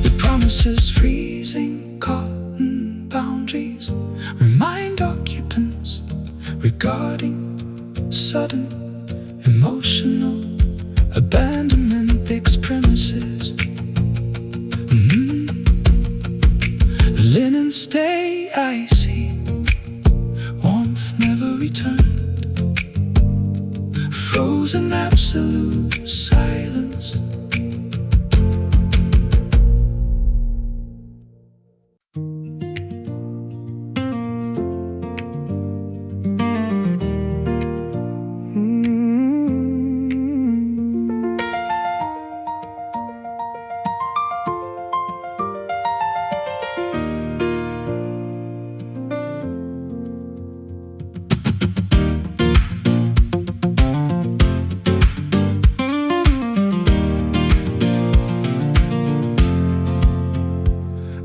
The promises freezing cotton boundaries remind occupants regarding sudden emotional abandonment ex premises. The linens stay icy, warmth never returned, frozen absolute silence.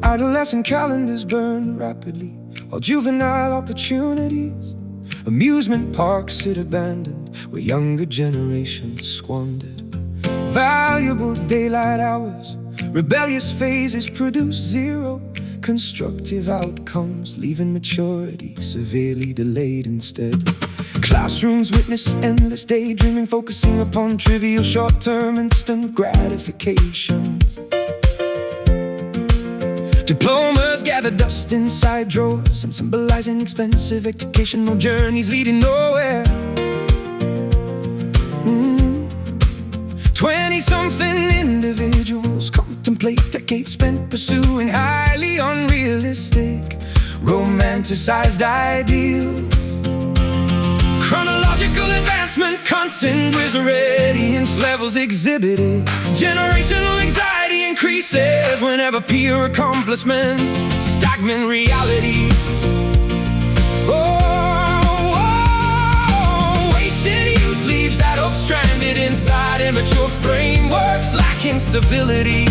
Adolescent calendars burn rapidly, while juvenile opportunities, amusement parks sit abandoned, where younger generations squandered valuable daylight hours. Rebellious phases produce zero constructive outcomes, leaving maturity severely delayed instead. Classrooms witness endless daydreaming, focusing upon trivial short-term instant gratification. Diplomas gather dust inside drawers and symbolizing expensive educational journeys leading nowhere. 20-something individuals contemplate decades spent pursuing highly unrealistic, romanticized ideals. Chronological advancement continues, radiance levels exhibited. Generational anxiety increases whenever peer accomplishments stagnant realities. Wasted youth leaves adults stranded inside immature frameworks lacking stability.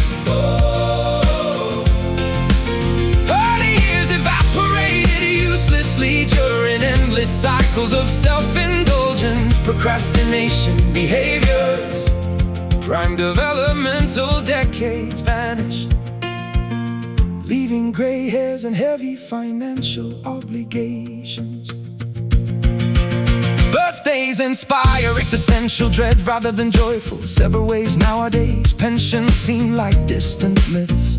Early years evaporated uselessly during endless cycles of self-indulgence, procrastination behaviors. Prime developmental decades vanish, leaving gray hairs and heavy financial obligations. Birthdays inspire existential dread rather than joyful several ways nowadays. Pensions seem like distant myths,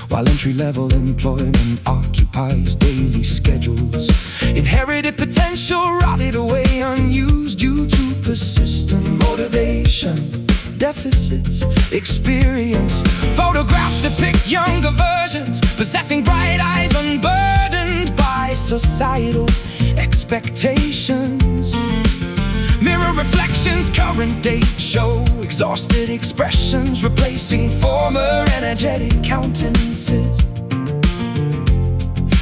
while entry-level employment occupies daily schedules. Inherited potential rotted away unused due to persistent motivation deficits. Experience societal expectations. Mirror reflections, current day show exhausted expressions, replacing former energetic countenances.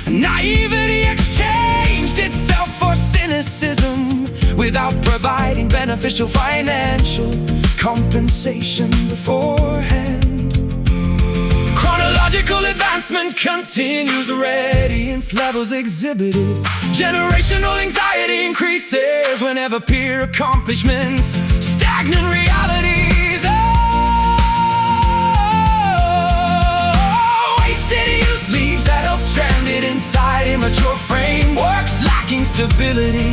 Naivety exchanged itself for cynicism without providing beneficial financial compensation beforehand. Chronological advancement continues, radiance levels exhibited. Generational anxiety increases whenever peer accomplishments, stagnant realities. Wasted youth leaves adults stranded inside immature frameworks, lacking stability.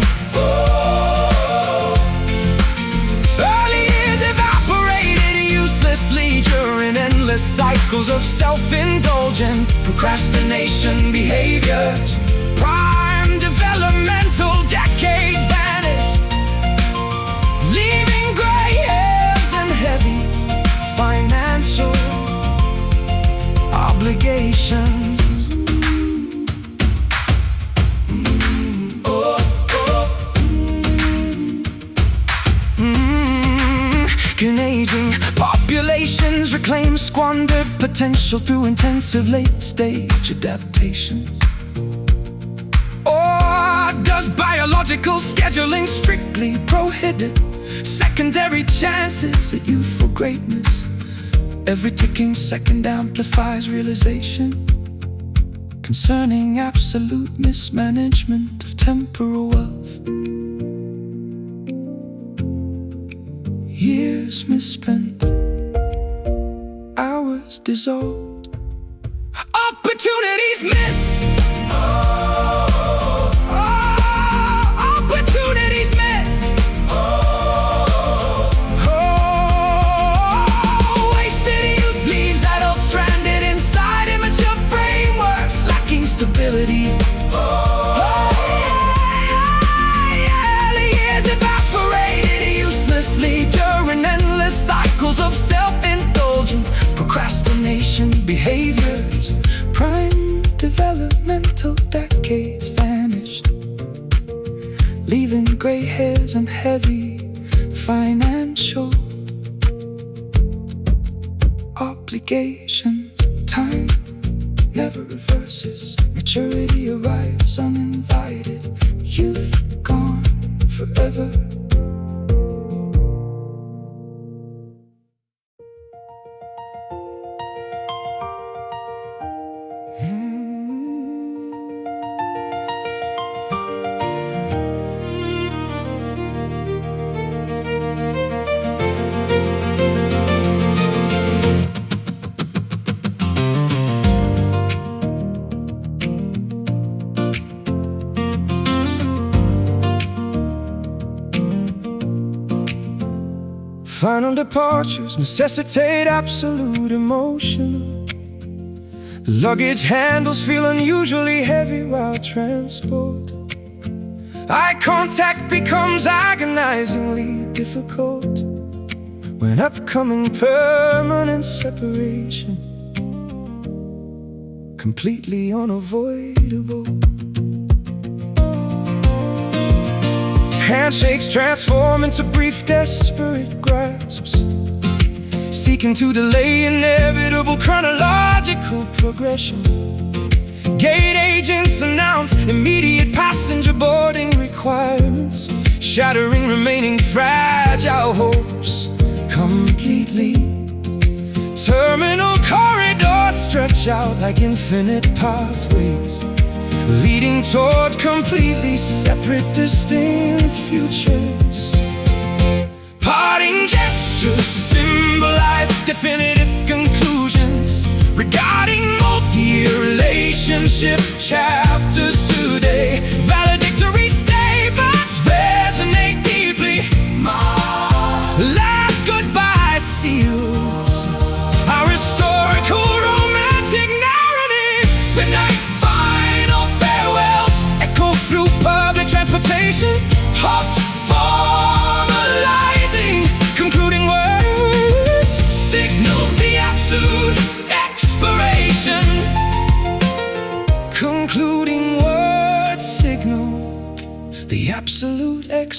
Early years evaporated uselessly during endless cycles of self-indulgent procrastination behaviors. Prime developmental decades vanished, leaving gray hairs and heavy financial obligations. Aging populations reclaim squandered potential through intensive late-stage adaptations. Or does biological scheduling strictly prohibit secondary chances at youthful greatness? Every ticking second amplifies realization concerning absolute mismanagement of temporal wealth. Years misspent, hours dissolved, opportunities missed. Opportunities missed. Wasted youth leaves adults stranded inside immature frameworks, lacking stability. Early years evaporated uselessly during endless cycles of self-indulgent procrastination behaviors. Prime developmental decades vanished, leaving gray hairs and heavy financial obligations. Time never reverses, maturity arrives uninvited, youth gone forever. Final departures necessitate absolute emotional. Luggage handles feel unusually heavy while transport. Eye contact becomes agonizingly difficult when upcoming permanent separation completely unavoidable. Handshakes transform into brief, desperate grasps, seeking to delay inevitable chronological progression. Gate agents announce immediate passenger boarding requirements, shattering remaining fragile hopes completely. Terminal corridors stretch out like infinite pathways, leading toward completely separate, distinct futures. Parting gestures symbolize definitive conclusions regarding multi-year relationship chapters today. Valedictory statements resonate deeply. Last goodbye seals our historical romantic narratives. Midnight final farewells echo through public transportation, hopes formalizing concluding words signal the absolute expiration. Conclude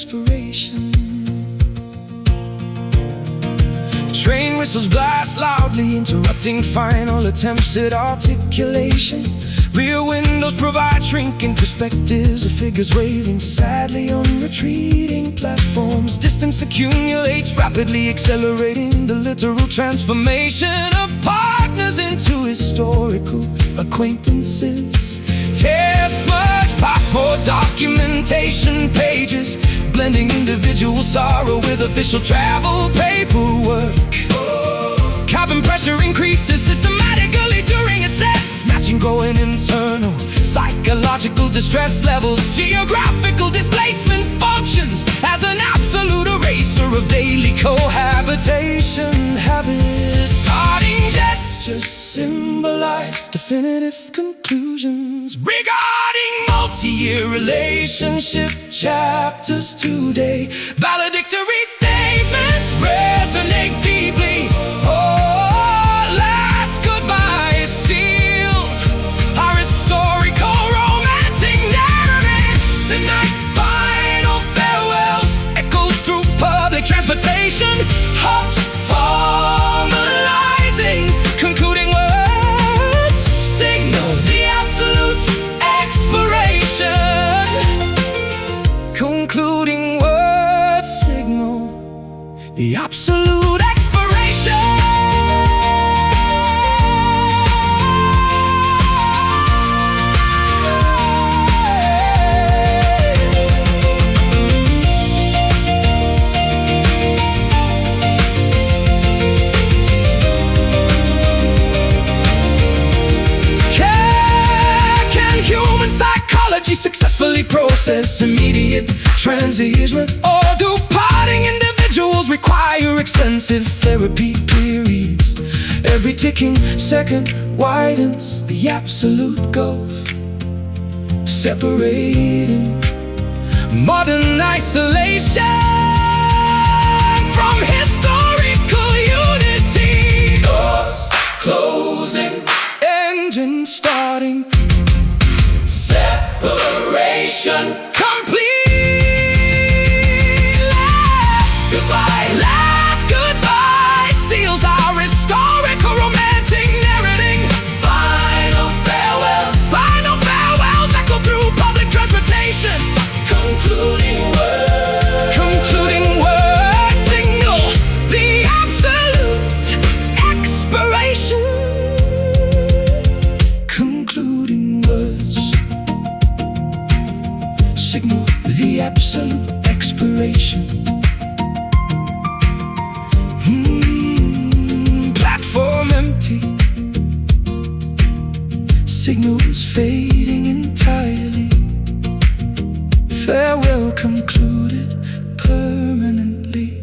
expiration. Train whistles blast loudly, interrupting final attempts at articulation. Rear windows provide shrinking perspectives of figures waving sadly on retreating platforms. Distance accumulates, rapidly accelerating the literal transformation of partners into historical acquaintances. Tears merge passport documentation pages, blending individual sorrow with official travel paperwork. Cabin pressure increases systematically during ascents, matching growing internal psychological distress levels. Geographical displacement functions as an absolute eraser of daily cohabitation habits. Parting gestures symbolize definitive conclusions regarding multi-year relationship chapters today. Valedictory statements resonate deeply. Last goodbye sealed our historical romantic narrative. Tonight, final farewells echo through public transportation. Hopes formalizing, concluding words signal the absolute expiration. Concluding words signal the absolute expiration. Can human psychology successfully process immediate transition, or do parting individuals require extensive therapy periods? Every ticking second widens the absolute gulf, separating modern isolation from historical unity. Doors closing, engine starting, separation complete. Last goodbye seals our historical romantic narrative. Final farewells echo through public transportation. Concluding words signal the absolute expiration. Concluding words signal the absolute expiration. Platform empty, signals fading entirely. Farewell concluded permanently.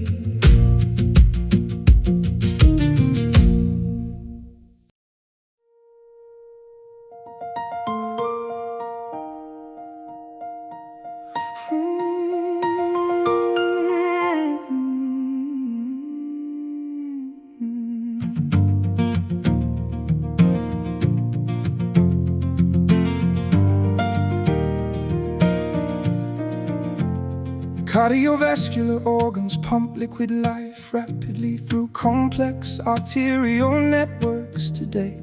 Cardiovascular organs pump liquid life rapidly through complex arterial networks today.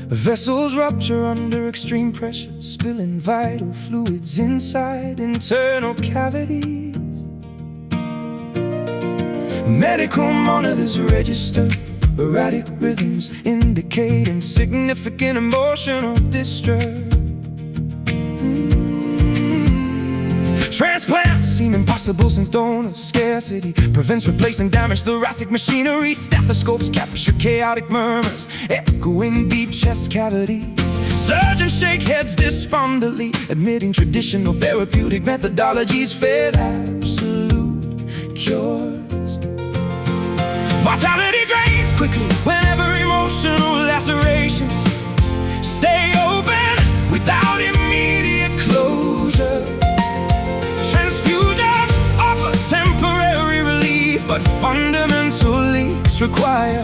Vessels rupture under extreme pressure, spilling vital fluids inside internal cavities. Medical monitors register erratic rhythms, indicating significant emotional distress. Transplants seem impossible since donor scarcity prevents replacing damaged thoracic machinery. Stethoscopes capture chaotic murmurs echoing deep chest cavities. Surgeons shake heads despondently, admitting traditional therapeutic methodologies fail absolute cures. Vitality drains quickly whenever emotional lacerations stay open without immediate closure. Transfusions offer temporary relief, but fundamental leaks require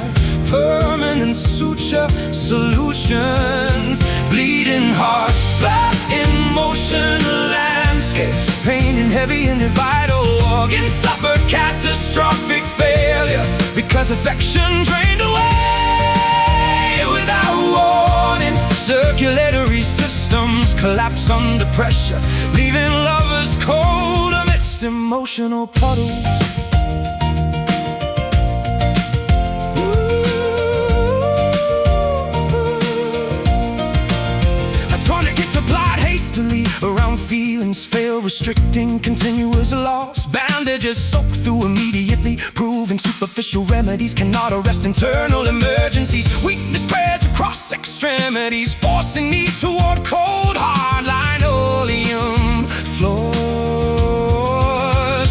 permanent suture solutions. Bleeding hearts, black emotional landscapes landscapes. Pain and heavy in the vital organs suffer catastrophic failure because affection drained away without warning. Circulatory systems collapse under pressure, leaving lovers cold amidst emotional puddles. Around feelings fail, restricting continuous loss. Bandages soak through immediately, proving superficial remedies cannot arrest internal emergencies. Weakness spreads across extremities, forcing these toward cold hard linoleum floors.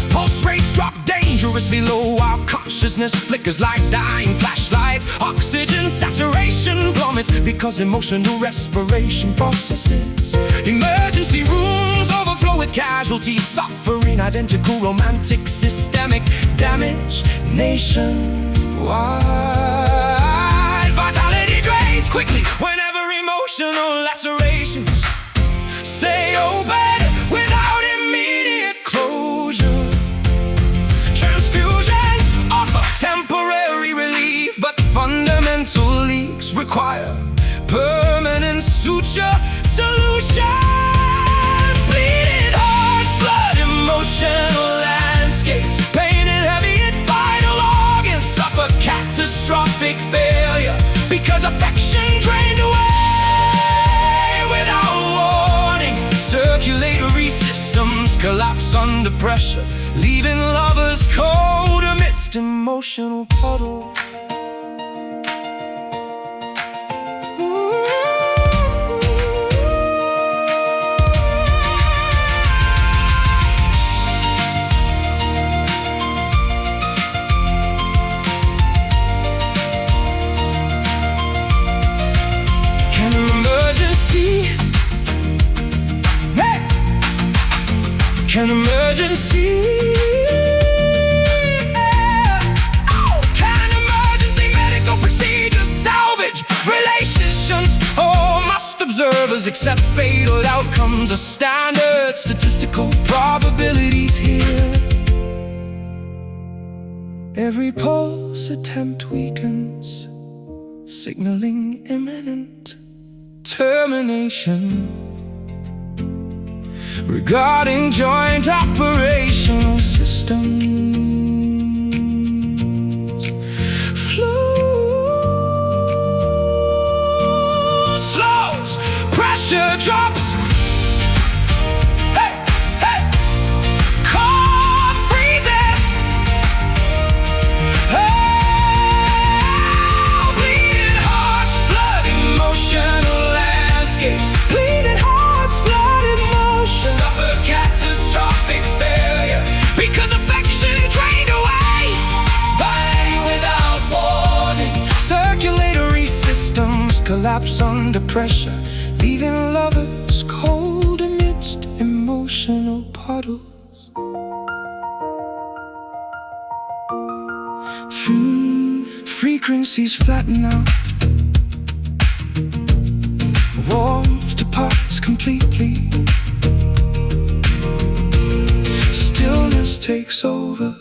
Pulse rates drop dangerously low while consciousness flickers like dying flashlights. Oxygen saturation plummets because emotional respiration processes. Emergency rooms overflow with casualties, suffering identical romantic systemic damage nationwide. Vitality drains quickly whenever emotional lacerations stay open without immediate closure. Transfusions offer temporary relief, but fundamental leaks require permanent suture solutions. Bleeding hearts, blood, emotional landscapes. Pain and heavy and vital organs suffer catastrophic failure because affection drained away without warning. Circulatory systems collapse under pressure, leaving lovers cold amidst emotional puddles. Can emergency Can emergency medical procedures salvage relationships? Oh, must observers accept fatal outcomes or standard statistical probabilities here? Every pulse attempt weakens, signaling imminent termination. Regarding joint operational systems, flow slows, pressure drops. Hey, hey, core freezes. Oh, bleeding hearts, blood, emotional landscapes. Bleeding hearts, blood, emotion. Suffer catastrophic failure because affection drained away without warning. Circulatory systems collapse under pressure, leaving lovers cold amidst emotional puddles. Frequencies flatten out, warmth departs completely. Stillness takes over.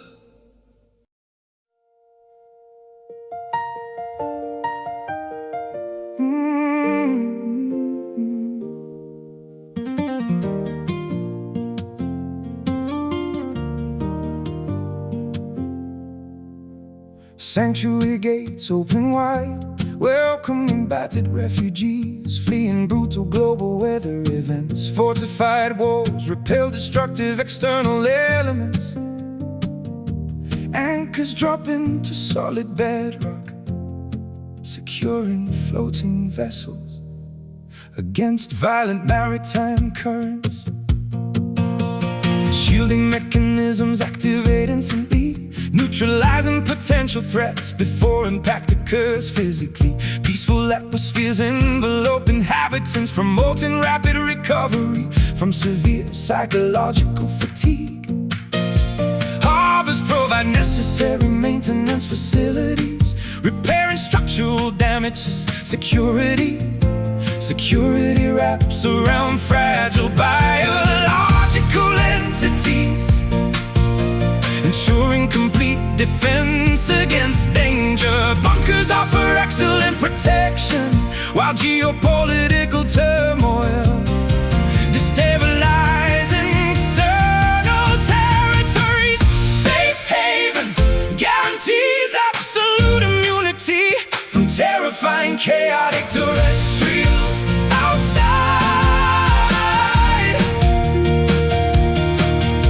Sanctuary gates open wide, welcoming battered refugees fleeing brutal global weather events. Fortified walls repel destructive external elements. Anchors drop into solid bedrock, securing floating vessels against violent maritime currents. Shielding mechanisms activate instantly, neutralizing potential threats before impact occurs physically. Peaceful atmospheres envelope inhabitants, promoting rapid recovery from severe psychological fatigue. Harbors provide necessary maintenance facilities, repairing structural damages. Security wraps around fragile biological entities, ensuring complete defense against danger. Bunkers offer excellent protection, while geopolitical turmoil destabilizing external territories. Safe haven guarantees absolute immunity from terrifying, chaotic terrestrials outside.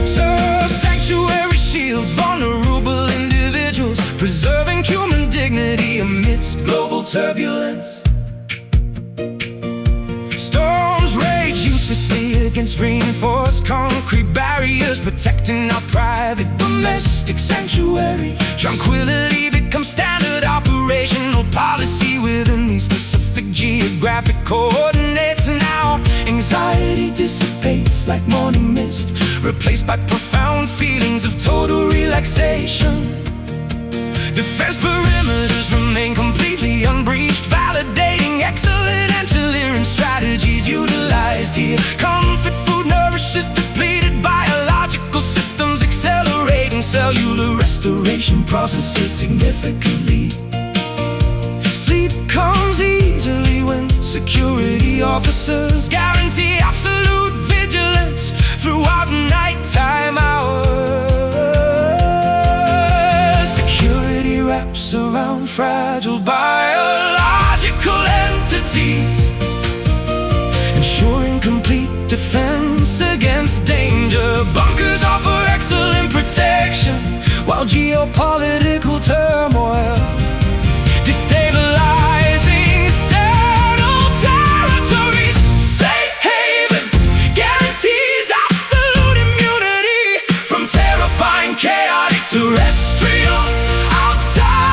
So sanctuary shields vulnerable individuals, preserving human dignity amidst global turbulence. Storms rage uselessly against reinforced concrete barriers, protecting our private domestic sanctuary. Tranquility becomes standard operational policy within these specific geographic coordinates. Now anxiety dissipates like morning mist, replaced by profound feelings of total relaxation. Defense perimeters remain completely unbreached, validating excellent engineering strategies utilized here. Comfort food nourishes depleted biological systems, accelerating cellular restoration processes significantly. Sleep comes easily when security officers guarantee absolute vigilance throughout nighttime hours. Security wraps around fragile biological entities, ensuring complete defense against danger. Bunkers offer excellent protection, while geopolitical turmoil destabilizing external territories. Safe haven guarantees absolute immunity from terrifying, chaotic terrestrial outside.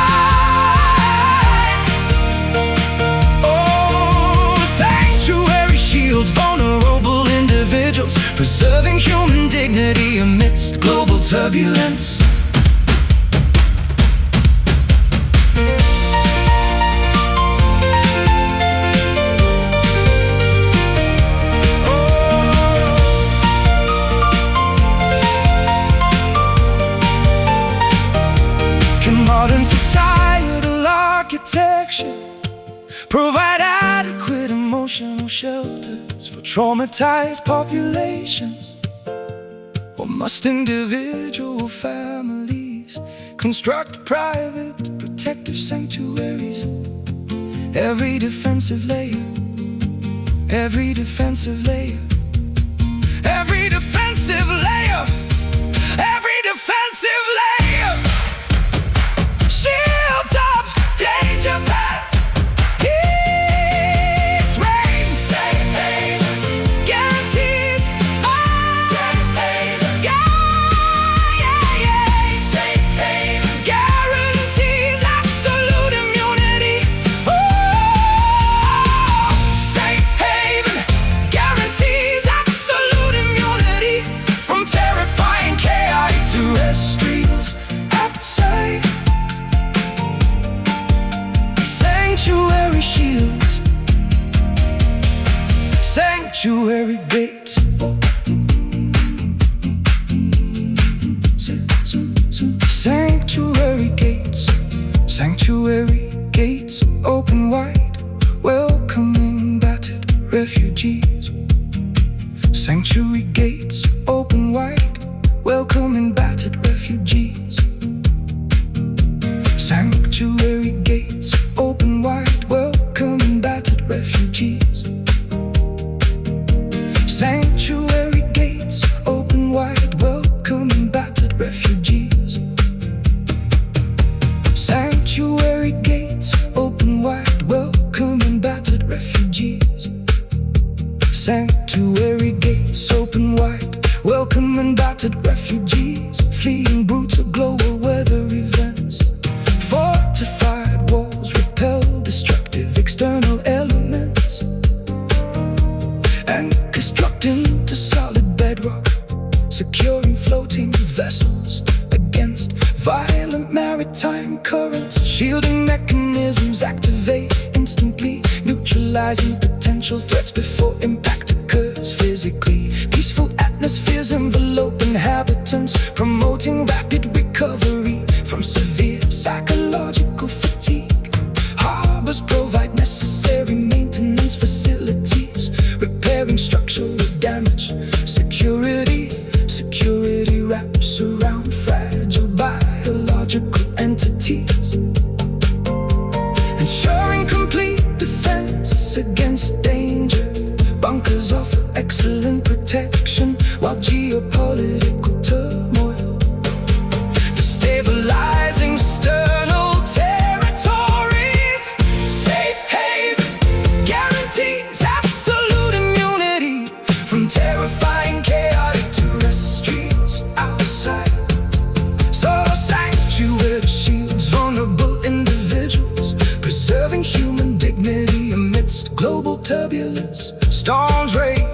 Oh, sanctuary shields vulnerable individuals, preserving human dignity amidst global turbulence. Modern societal architecture provide adequate emotional shelters for traumatized populations? Or must individual families construct private protective sanctuaries? Every defensive layer, every defensive layer, every defensive layer, every defensive layer shields up danger past. Peace reigns. Safe haven guarantees safe haven. Safe haven guarantees absolute immunity. Oh, safe haven guarantees absolute immunity from terrifying, chaotic terrestrials outside. Sanctuary shields, sanctuary gates, sanctuary gates, sanctuary gates open wide, welcoming battered refugees. Sanctuary gates open wide, welcoming battered refugees. Sanctuary gates open wide, welcoming battered refugees. Sanctuary gates open wide, welcoming battered refugees. Sanctuary gates open wide, welcoming battered refugees. Sanctuary gates open wide, welcoming battered refugees, fleeing brutal global weather events. Fortified walls repel destructive external elements and construct into solid bedrock, securing floating vessels against violent maritime currents. Shielding mechanisms activate instantly, neutralizing potential threats before impact occurs physically. Peaceful atmospheres envelope inhabitants, promoting rapid recovery from severe psychological fatigue. Harbors provide necessary maintenance facilities, repairing structural damage. Security wraps around fragile biological entities, ensuring complete defense against danger. Bunkers offer excellent protection, while geopolitical turmoil destabilizing external territories. Safe haven guarantees absolute immunity from terrifying chaotic terrestrials outside. So sanctuary shields vulnerable individuals, preserving human dignity amidst global turbulence. Storms rage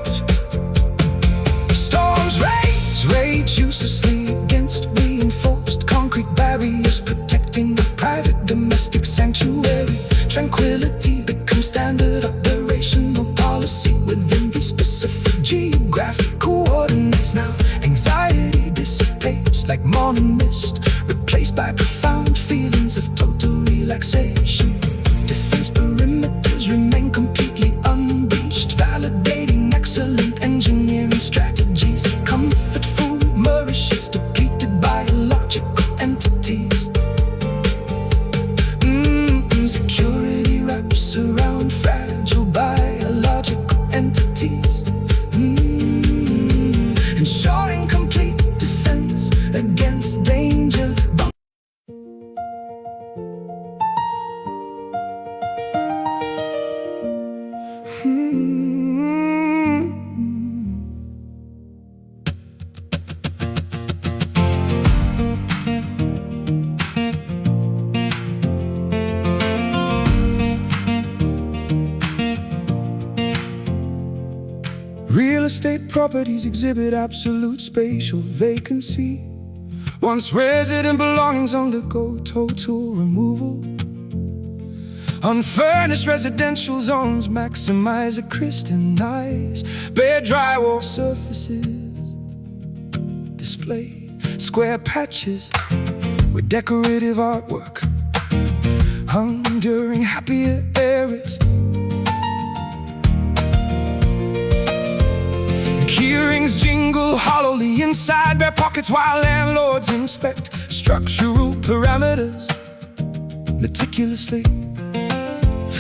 uselessly against reinforced concrete barriers, protecting the private domestic sanctuary. Tranquility becomes standard operational policy within these specific geographic coordinates. Now anxiety dissipates like morning mist, replaced by profound feelings of total relaxation. Defense perimeters remain completely unbreached, validating excellent engineering strategies. Comfort food nourishes depleted biological entities. Security wraps around fragile biological entities, ensuring complete defense against danger. Real estate properties exhibit absolute spatial vacancy. Once resident belongings undergo total removal. Unfurnished residential zones maximize a crystallized bare drywall surfaces. Display square patches with decorative artwork hung during happier eras. Keyrings jingle hollowly inside their pockets while landlords inspect structural parameters meticulously.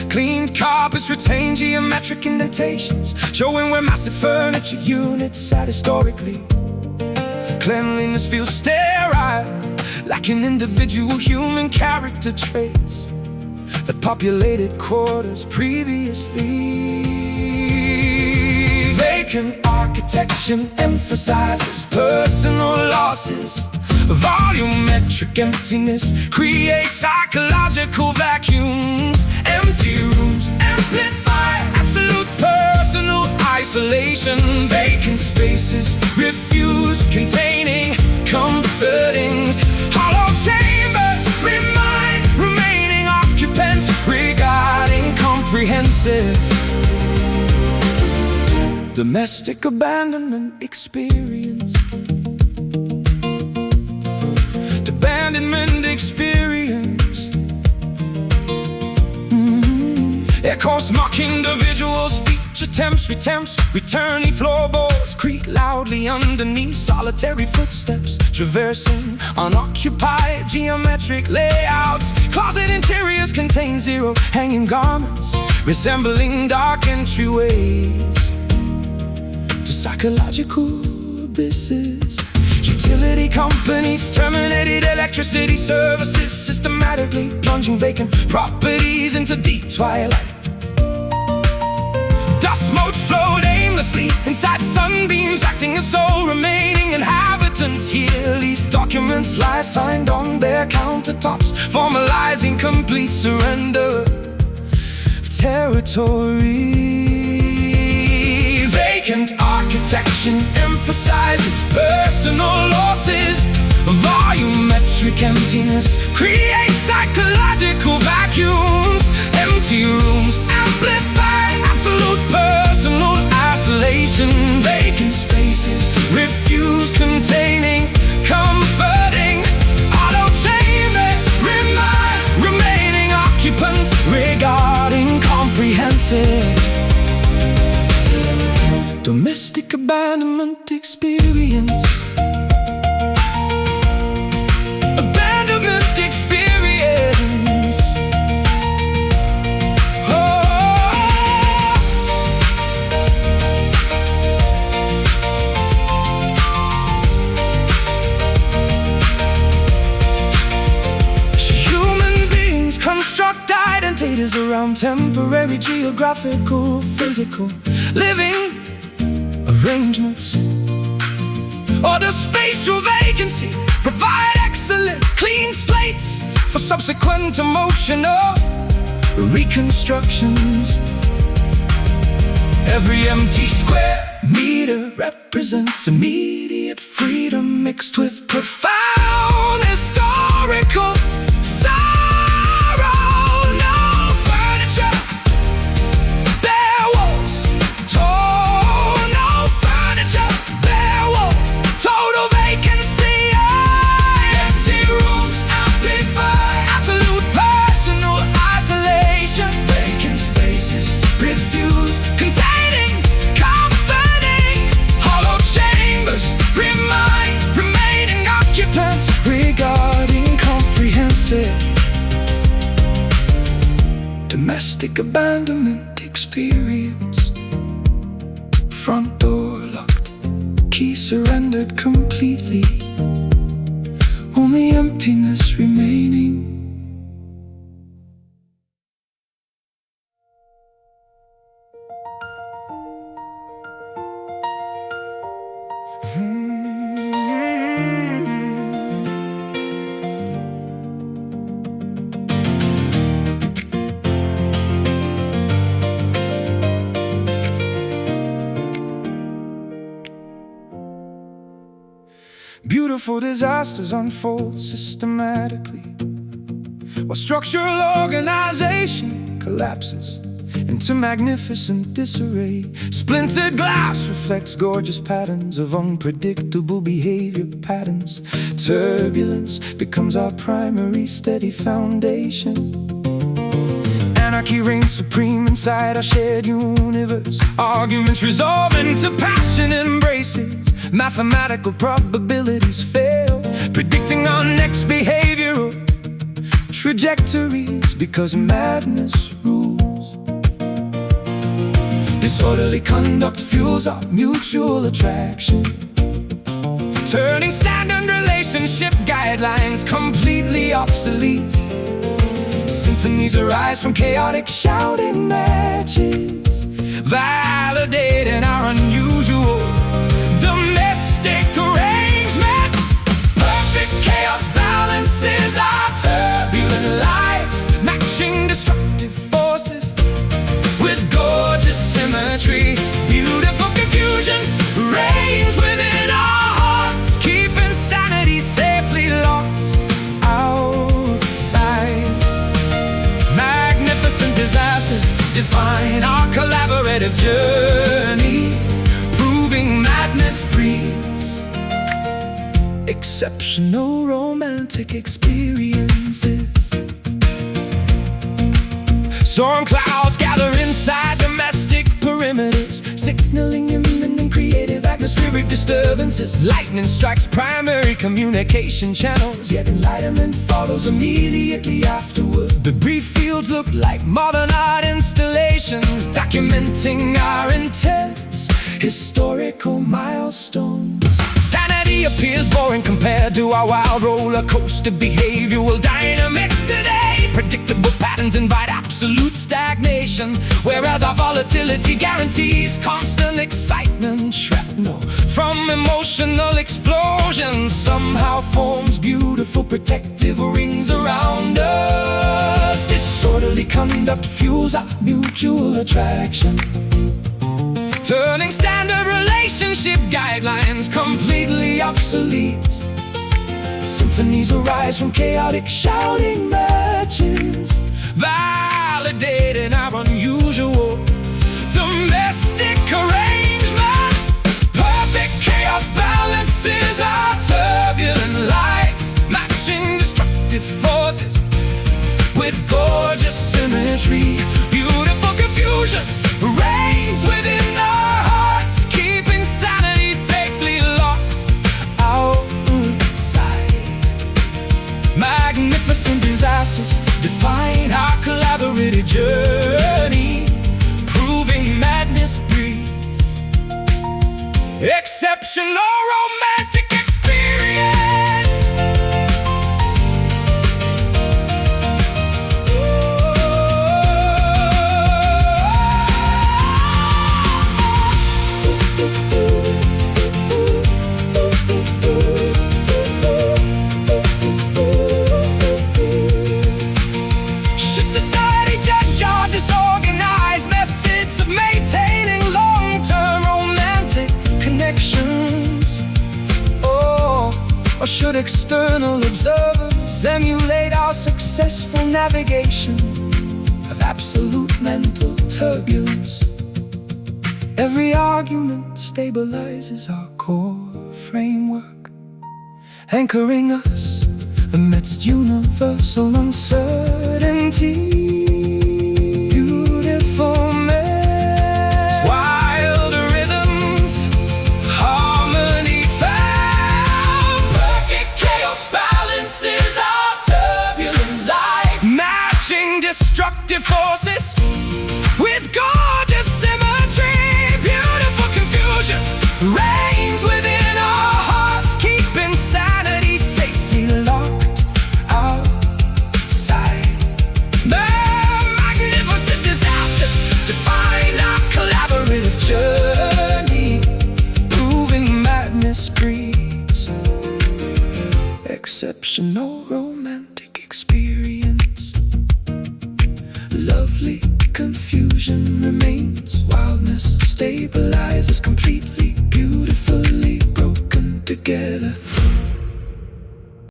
Cleaned carpets retain geometric indentations, showing where massive furniture units sat historically. Cleanliness feels sterile, lacking individual human character traits that populated quarters previously. Vacant architecture emphasizes personal losses. Volumetric emptiness creates psychological vacuums. Empty rooms amplify absolute personal isolation. Vacant spaces refuse containing comfortings. Hollow chambers remind remaining occupants regarding comprehensive domestic abandonment experience. Abandonment experience. Echoes mock individual speech attempts, returning floorboards creak loudly underneath solitary footsteps, traversing unoccupied geometric layouts. Closet interiors contain zero hanging garments, resembling dark entryways to psychological abysses. Utility companies terminated electricity services, systematically plunging vacant properties into deep twilight. Dust motes float aimlessly inside sunbeams, acting as sole remaining inhabitants here. These documents lie signed on their countertops, formalizing complete surrender of territory. Vacant architecture emphasizes personal losses. Volumetric emptiness creates psychological vacuums. Empty rooms amplify absolute personal isolation. Vacant spaces refuse containing domestic abandonment experience. Abandonment experience. Oh. Human beings construct identities around temporary, geographical, physical, living arrangements, or the spatial vacancy. Provide excellent, clean slates for subsequent emotional reconstructions. Every empty square meter represents immediate freedom mixed with profound historical sorrow. No furniture, bare walls, no furniture, bare walls, total vacancy. Empty rooms amplify absolute personal isolation. Vacant spaces refuse containing, comforting, hollow chambers remaining occupants regarding comprehensive domestic abandonment experience. Front door locked, key surrendered completely, only emptiness remaining. Beautiful disasters unfold systematically, while structural organization collapses into magnificent disarray. Splintered glass reflects gorgeous patterns of unpredictable behavior patterns. Turbulence becomes our primary steady foundation. Anarchy reigns supreme inside our shared universe. Arguments resolve into passionate embraces. Mathematical probabilities fail, predicting our next behavioral trajectories, because madness rules. Disorderly conduct fuels our mutual attraction, turning standard relationship guidelines completely obsolete. Symphonies arise from chaotic shouting matches, validating our unusual domestic arrangement. Perfect chaos balances our turbulent lives, matching destructive forces with gorgeous symmetry. Beautiful confusion reigns within our hearts, keeping sanity safely locked outside. Magnificent disasters define our collaborative journey, proving madness breeds exceptional romantic experiences. Storm clouds gather inside domestic perimeters, signaling imminent creative atmospheric disturbances. Lightning strikes primary communication channels, yet enlightenment follows immediately afterward. Debris fields look like modern art installations, documenting our intense historical milestones. Sanity appears boring compared to our wild roller coaster behavioral dynamics today. Predictable patterns invite absolute stagnation, whereas our volatility guarantees constant excitement. Shrapnel from emotional explosions somehow forms beautiful protective rings around us. Disorderly conduct fuels our mutual attraction, turning standard relationship guidelines completely obsolete. Symphonies arise from chaotic shouting matches, validating our unusual domestic arrangements. Perfect chaos balances our turbulent lives, matching destructive forces with gorgeous symmetry. Beautiful confusion reigns within our hearts, keeping Magnificent disasters define our collaborative journey, proving madness breeds exceptional romantic experience. Should society judge our disorganized methods of maintaining long-term romantic connections? Or should external observers emulate our successful navigation of absolute mental turbulence? Every argument stabilizes our core framework, anchoring us amidst universal uncertainty. Beautiful mess, wild rhythms, harmony found. Perfect chaos balances our turbulent lives, matching destructive forces with gorgeous symmetry. Beautiful confusion reigns within our hearts, keeping sanity safely locked outside. The magnificent disasters define our collaborative journey, proving madness breeds exceptional romantic experience. Lovely confusion remains, wildness stabilizes completely, beautifully broken together.